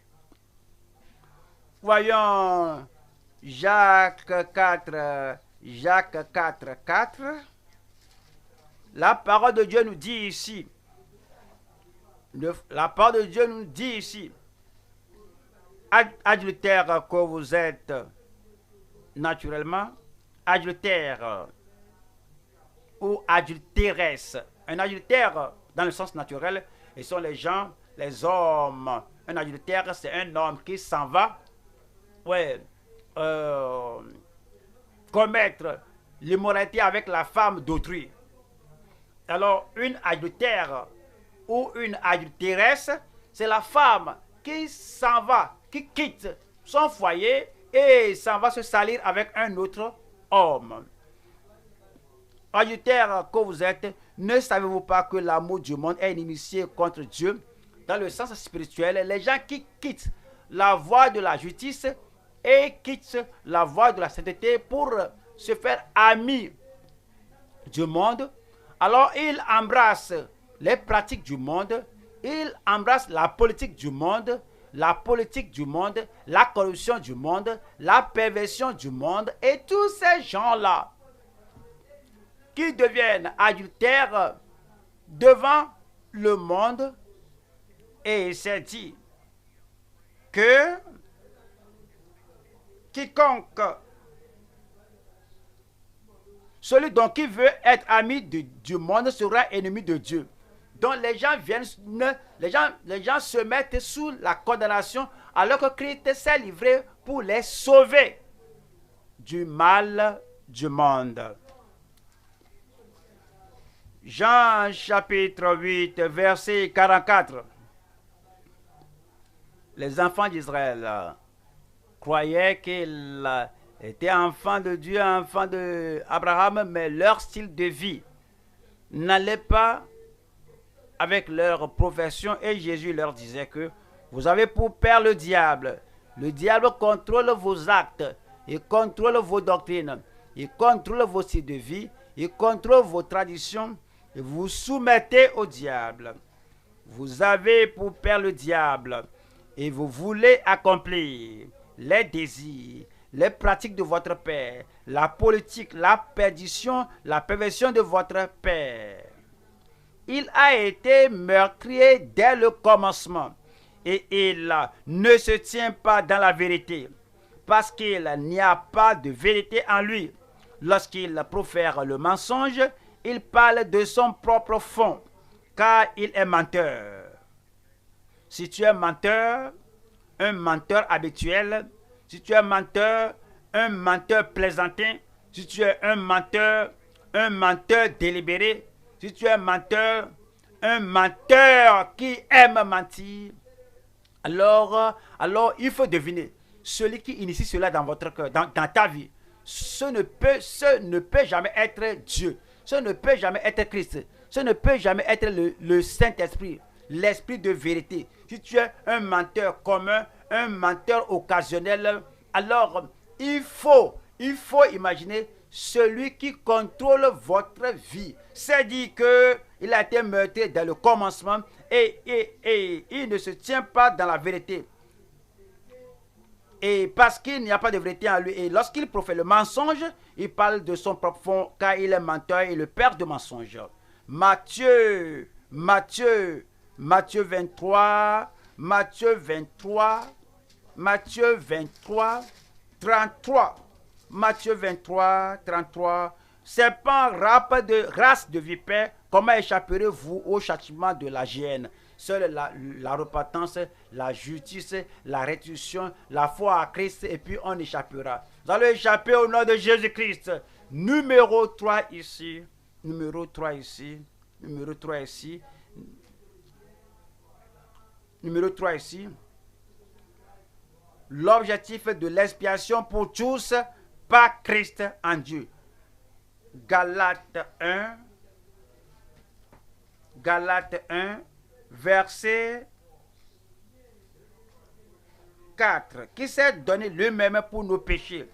Voyons Jacques 4, 4. La parole de Dieu nous dit ici, adultère que vous êtes naturellement, adultère ou adultéresse. Un adultère dans le sens naturel, ce sont les gens, les hommes. Un adultère, c'est un homme qui s'en va commettre l'immoralité avec la femme d'autrui. Alors, une adultère ou une adultéresse, c'est la femme qui s'en va, qui quitte son foyer et s'en va se salir avec un autre homme. Adultère que vous êtes, ne savez-vous pas que l'amour du monde est inimitié contre Dieu? Dans le sens spirituel, les gens qui quittent la voie de la justice et quittent la voie de la sainteté pour se faire amis du monde, alors ils embrassent les pratiques du monde, ils embrassent la politique du monde, la corruption du monde, la perversion du monde, et tous ces gens-là qui deviennent adultères devant le monde. Et il s'est dit que quiconque, celui donc qui veut être ami du monde sera ennemi de Dieu. Donc les gens les gens se mettent sous la condamnation alors que Christ s'est livré pour les sauver du mal du monde. Jean chapitre 8, verset 44. Les enfants d'Israël croyaient qu'ils étaient enfants de Dieu, enfants d'Abraham, mais leur style de vie n'allait pas avec leur profession et Jésus leur disait que vous avez pour père le diable. Le diable contrôle vos actes, il contrôle vos doctrines, il contrôle vos styles de vie, il contrôle vos traditions et vous soumettez au diable. Vous avez pour père le diable et vous voulez accomplir les désirs, les pratiques de votre père, la politique, la perdition, la perversion de votre père. Il a été meurtrier dès le commencement et il ne se tient pas dans la vérité parce qu'il n'y a pas de vérité en lui. Lorsqu'il profère le mensonge, il parle de son propre fond car il est menteur. Si tu es menteur, un menteur habituel, si tu es menteur, un menteur plaisantin, si tu es un menteur délibéré, si tu es un menteur qui aime mentir, alors il faut deviner celui qui initie cela dans votre cœur, dans ta vie. Ce ne peut jamais être Dieu. Ce ne peut jamais être Christ. Ce ne peut jamais être le Saint-Esprit, l'Esprit de vérité. Si tu es un menteur commun, un menteur occasionnel, alors il faut imaginer celui qui contrôle votre vie. C'est dit qu'il a été meurtri dès le commencement et il ne se tient pas dans la vérité. Et parce qu'il n'y a pas de vérité en lui, et lorsqu'il profère le mensonge, il parle de son propre fond, car il est menteur et le père de mensonge. Matthieu 23, 33. Matthieu 23, 33. Serpent, race de vipères, comment échapperez-vous au châtiment de la géhenne? Seule la repentance, la justice, la restitution, la foi à Christ, et puis on échappera. Vous allez échapper au nom de Jésus-Christ. Numéro 3 ici. L'objectif de l'expiation pour tous par Christ en Dieu. Galates 1, verset 4. Qui s'est donné lui-même pour nos péchés.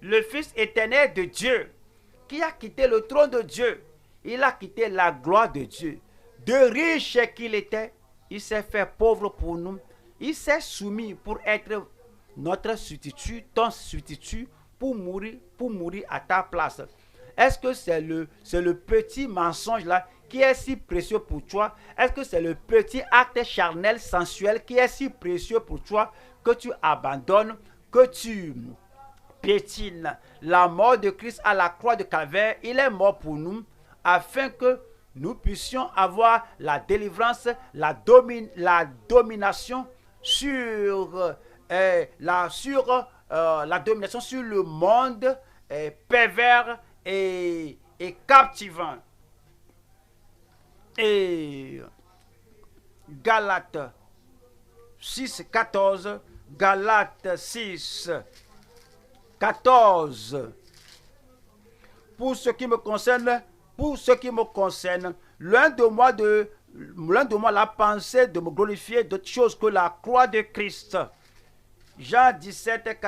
Le Fils éternel de Dieu, qui a quitté le trône de Dieu. Il a quitté la gloire de Dieu. De riche qu'il était, il s'est fait pauvre pour nous. Il s'est soumis pour être notre substitut, ton substitut, pour mourir à ta place. Est-ce que c'est le petit mensonge là qui est si précieux pour toi? Est-ce que c'est le petit acte charnel, sensuel qui est si précieux pour toi que tu abandonnes, que tu piétines? La mort de Christ à la croix de Calvaire, il est mort pour nous afin que nous puissions avoir la délivrance, la domination sur la domination sur le monde pervers et captivant. Et Galates 6, 14. Galates 6, 14. Pour ce qui me concerne, loin de moi la pensée de me glorifier d'autre chose que la croix de Christ. Jean 17,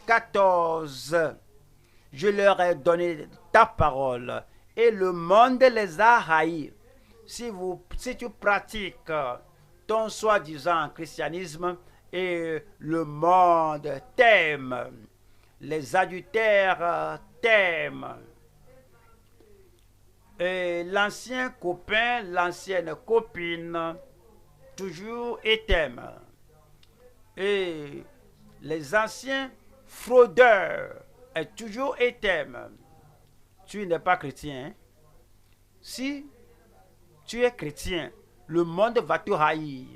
14. Je leur ai donné ta parole et le monde les a haïs. Si tu pratiques ton soi-disant christianisme et le monde t'aime, les adultères t'aiment, et l'ancien copain, l'ancienne copine toujours et t'aime. Et les anciens fraudeurs est toujours éternel. Tu n'es pas chrétien. Hein? Si tu es chrétien, le monde va te haïr.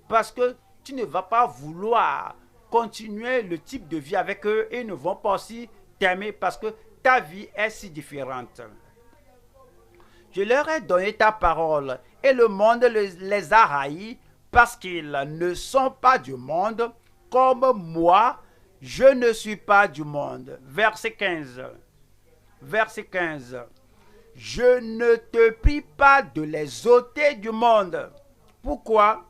Parce que tu ne vas pas vouloir continuer le type de vie avec eux et ils ne vont pas aussi t'aimer parce que ta vie est si différente. Je leur ai donné ta parole et le monde les a haïs parce qu'ils ne sont pas du monde comme moi, je ne suis pas du monde. Verset 15. Verset 15. Je ne te prie pas de les ôter du monde. Pourquoi?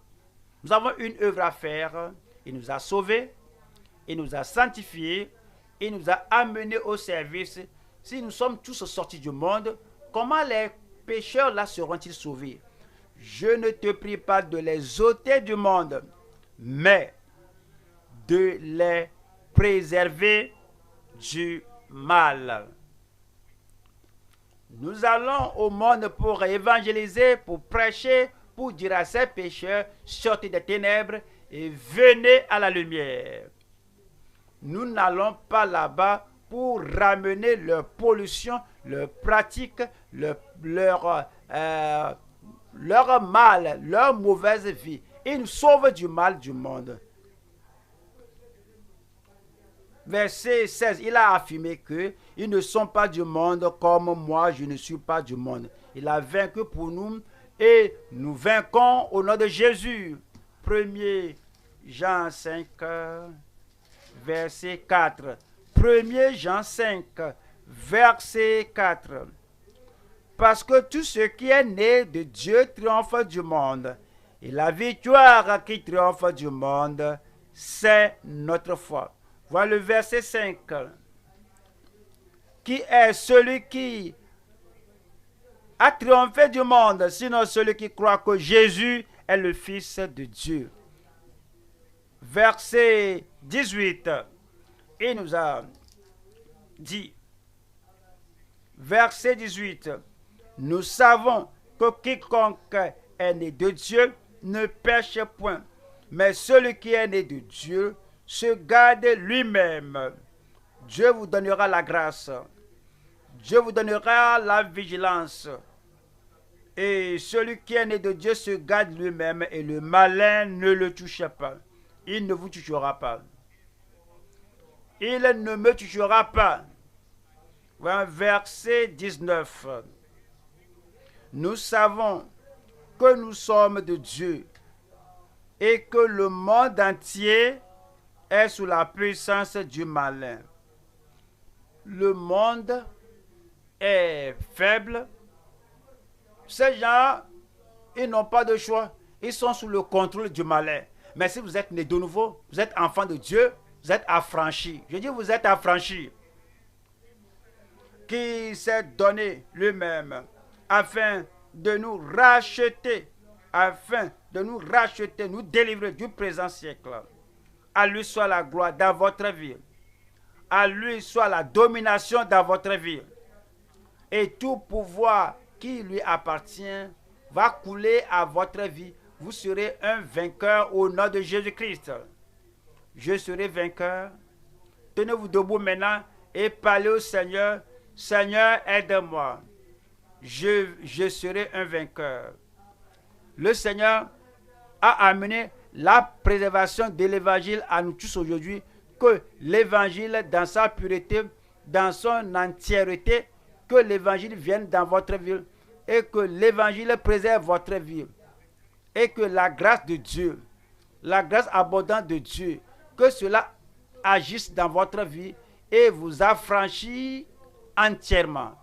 Nous avons une œuvre à faire. Il nous a sauvés, il nous a sanctifiés, il nous a amenés au service. Si nous sommes tous sortis du monde, comment les pécheurs là seront-ils sauvés? Je ne te prie pas de les ôter du monde, mais de les préserver du mal. Nous allons au monde pour évangéliser, pour prêcher, pour dire à ces pécheurs, sortez des ténèbres et venez à la lumière. Nous n'allons pas là-bas pour ramener leur pollution, leur pratique, leur mal, leur mauvaise vie. Ils nous sauvent du mal du monde. Verset 16, il a affirmé que ils ne sont pas du monde comme moi, je ne suis pas du monde. Il a vaincu pour nous et nous vainquons au nom de Jésus. 1er Jean 5, verset 4. 1er Jean 5, verset 4. Parce que tout ce qui est né de Dieu triomphe du monde. Et la victoire qui triomphe du monde, c'est notre foi. Voilà le verset 5. Qui est celui qui a triomphé du monde, sinon celui qui croit que Jésus est le Fils de Dieu. Verset 18. Il nous a dit, verset 18, nous savons que quiconque est né de Dieu ne pêche point, mais celui qui est né de Dieu se garde lui-même. Dieu vous donnera la grâce. Dieu vous donnera la vigilance. Et celui qui est né de Dieu se garde lui-même et le malin ne le touche pas. Il ne vous touchera pas. Il ne me touchera pas. Verset 19. Nous savons que nous sommes de Dieu et que le monde entier est sous la puissance du malin. Le monde est faible. Ces gens, ils n'ont pas de choix. Ils sont sous le contrôle du malin. Mais si vous êtes né de nouveau, vous êtes enfant de Dieu, vous êtes affranchi. Je dis vous êtes affranchi. Qui s'est donné lui-même afin de nous racheter, nous délivrer du présent siècle. À lui soit la gloire dans votre vie. À lui soit la domination dans votre vie. Et tout pouvoir qui lui appartient va couler à votre vie. Vous serez un vainqueur au nom de Jésus-Christ. Je serai vainqueur. Tenez-vous debout maintenant et parlez au Seigneur. Seigneur, aide-moi. Je serai un vainqueur. Le Seigneur a amené la préservation de l'évangile à nous tous aujourd'hui, que l'évangile dans sa pureté, dans son entièreté, que l'évangile vienne dans votre vie et que l'évangile préserve votre vie et que la grâce de Dieu, la grâce abondante de Dieu, que cela agisse dans votre vie et vous affranchisse entièrement.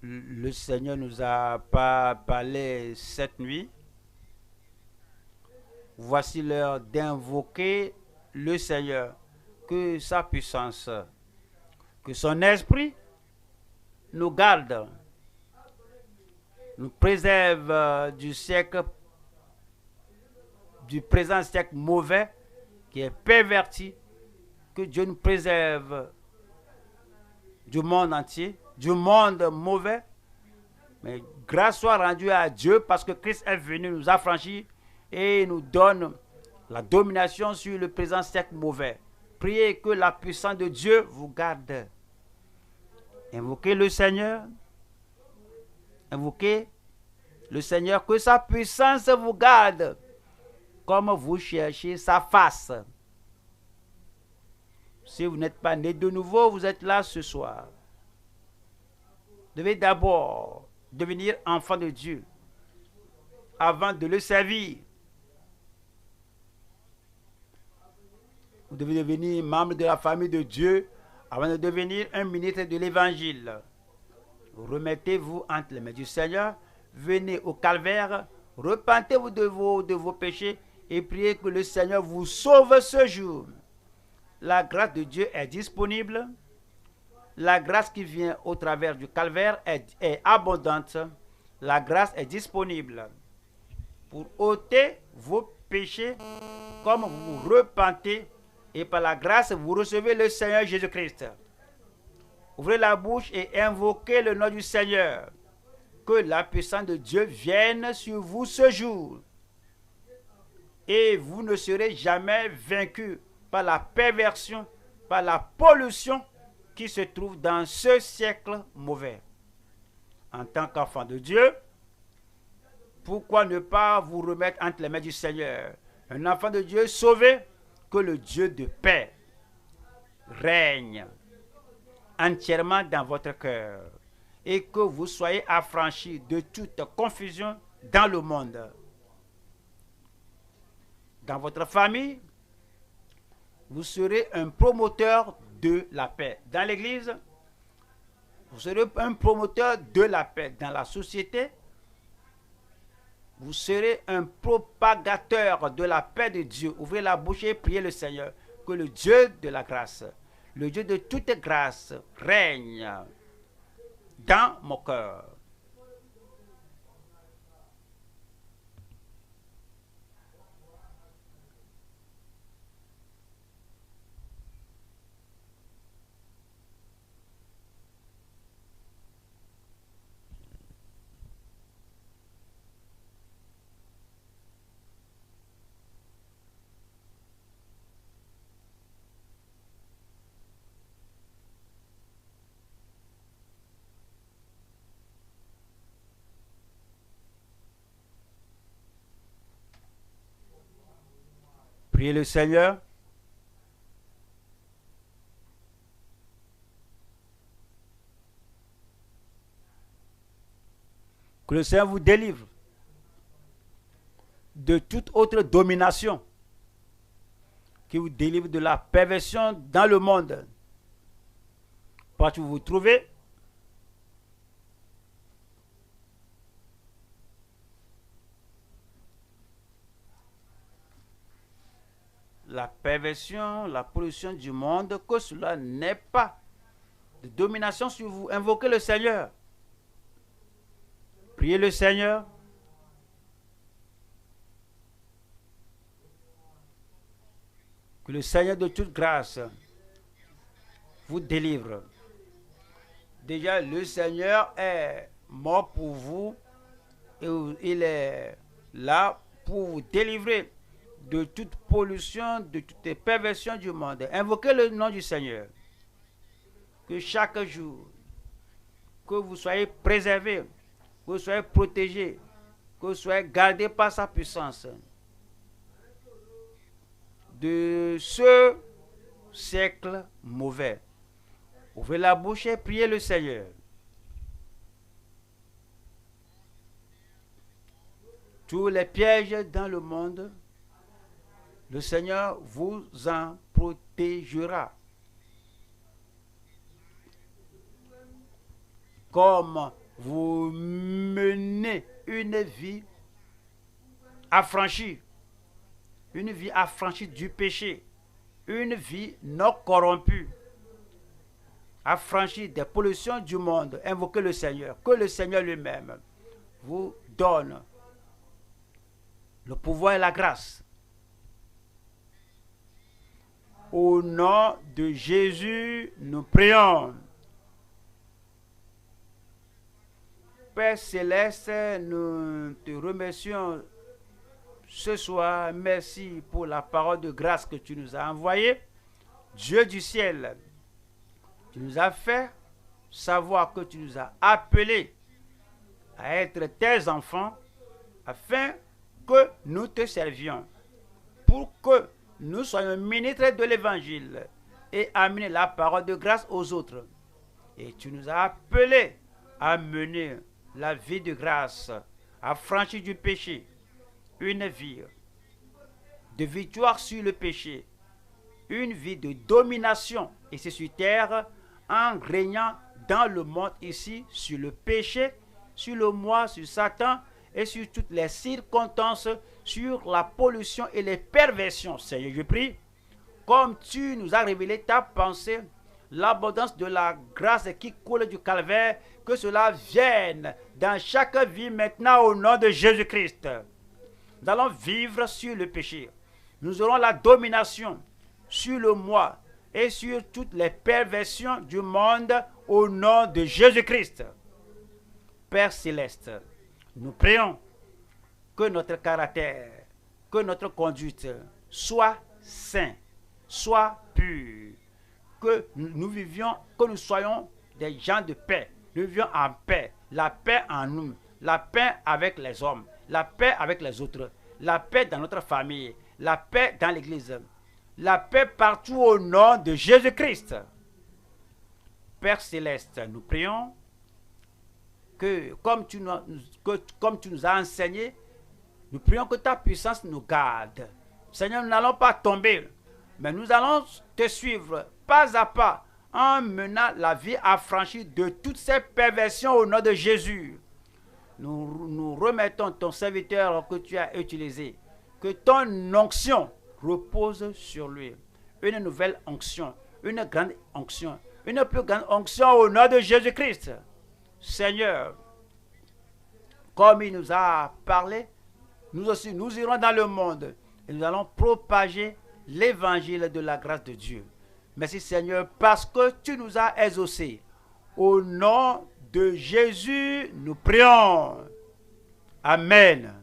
Le Seigneur nous a pas parlé cette nuit. voici l'heure d'invoquer le Seigneur, que sa puissance, que son esprit nous garde, nous préserve du siècle, du présent siècle mauvais qui est perverti, que Dieu nous préserve du monde entier, du monde mauvais. Mais grâce soit rendue à Dieu parce que Christ est venu nous affranchir et nous donne la domination sur le présent siècle mauvais. Priez que la puissance de Dieu vous garde. Invoquez le Seigneur. Invoquez le Seigneur, que sa puissance vous garde comme vous cherchez sa face. Si vous n'êtes pas né de nouveau, vous êtes là ce soir. Vous devez d'abord devenir enfant de Dieu avant de le servir. Vous devez devenir membre de la famille de Dieu avant de devenir un ministre de l'Évangile. Remettez-vous entre les mains du Seigneur, venez au calvaire, repentez-vous de vos péchés et priez que le Seigneur vous sauve ce jour. La grâce de Dieu est disponible. La grâce qui vient au travers du calvaire est abondante. La grâce est disponible pour ôter vos péchés comme vous vous repentez et par la grâce vous recevez le Seigneur Jésus-Christ. Ouvrez la bouche et invoquez le nom du Seigneur. Que la puissance de Dieu vienne sur vous ce jour. Et vous ne serez jamais vaincus par la perversion, par la pollution qui se trouve dans ce siècle mauvais. En tant qu'enfant de Dieu, pourquoi ne pas vous remettre entre les mains du Seigneur? Un enfant de Dieu sauvé, que le Dieu de paix règne entièrement dans votre cœur et que vous soyez affranchis de toute confusion dans le monde. Dans votre famille, vous serez un promoteur de la paix. Dans l'église, vous serez un promoteur de la paix. Dans la société, vous serez un propagateur de la paix de Dieu. Ouvrez la bouche et priez le Seigneur. Que le Dieu de la grâce, le Dieu de toute grâce, règne dans mon cœur. Priez le Seigneur. Que le Seigneur vous délivre de toute autre domination, qui vous délivre de la perversion dans le monde. Partout où vous vous trouvez, la perversion, la pollution du monde, que cela n'est pas de domination sur vous. Invoquez le Seigneur. Priez le Seigneur. Que le Seigneur de toute grâce vous délivre. Déjà, le Seigneur est mort pour vous et il est là pour vous délivrer de toute pollution, de toute perversion du monde. Invoquez le nom du Seigneur. Que chaque jour, que vous soyez préservés, que vous soyez protégés, que vous soyez gardés par sa puissance de ce siècle mauvais. Ouvrez la bouche et priez le Seigneur. Tous les pièges dans le monde, le Seigneur vous en protégera. Comme vous menez une vie affranchie, une vie affranchie du péché, une vie non corrompue, affranchie des pollutions du monde. Invoquez le Seigneur, que le Seigneur lui-même vous donne le pouvoir et la grâce. Au nom de Jésus, nous prions. Père Céleste, nous te remercions ce soir. Merci pour la parole de grâce que tu nous as envoyée. Dieu du ciel, tu nous as fait savoir que tu nous as appelés à être tes enfants afin que nous te servions, pour que nous soyons ministres de l'évangile et amener la parole de grâce aux autres. Et tu nous as appelés à mener la vie de grâce, affranchie du péché, une vie de victoire sur le péché, une vie de domination ici sur terre, en régnant dans le monde ici sur le péché, sur le moi, sur Satan et sur toutes les circonstances, sur la pollution et les perversions. Seigneur, je prie, comme tu nous as révélé ta pensée, l'abondance de la grâce qui coule du calvaire, que cela vienne dans chaque vie maintenant au nom de Jésus-Christ. Nous allons vivre sur le péché. Nous aurons la domination sur le moi et sur toutes les perversions du monde au nom de Jésus-Christ. Père Céleste, nous prions que notre caractère, que notre conduite soit saint, soit pur, que nous vivions, que nous soyons des gens de paix. Nous vivions en paix, la paix en nous, la paix avec les hommes, la paix avec les autres, la paix dans notre famille, la paix dans l'église, la paix partout au nom de Jésus-Christ. Père Céleste, nous prions que comme tu nous as enseigné, nous prions que ta puissance nous garde. Seigneur, nous n'allons pas tomber, mais nous allons te suivre pas à pas en menant la vie affranchie de toutes ces perversions au nom de Jésus. Nous remettons ton serviteur que tu as utilisé, que ton onction repose sur lui. Une nouvelle onction, une grande onction, une plus grande onction au nom de Jésus-Christ. Seigneur, comme il nous a parlé, nous aussi, nous irons dans le monde et nous allons propager l'évangile de la grâce de Dieu. Merci Seigneur, parce que tu nous as exaucés. Au nom de Jésus, nous prions. Amen.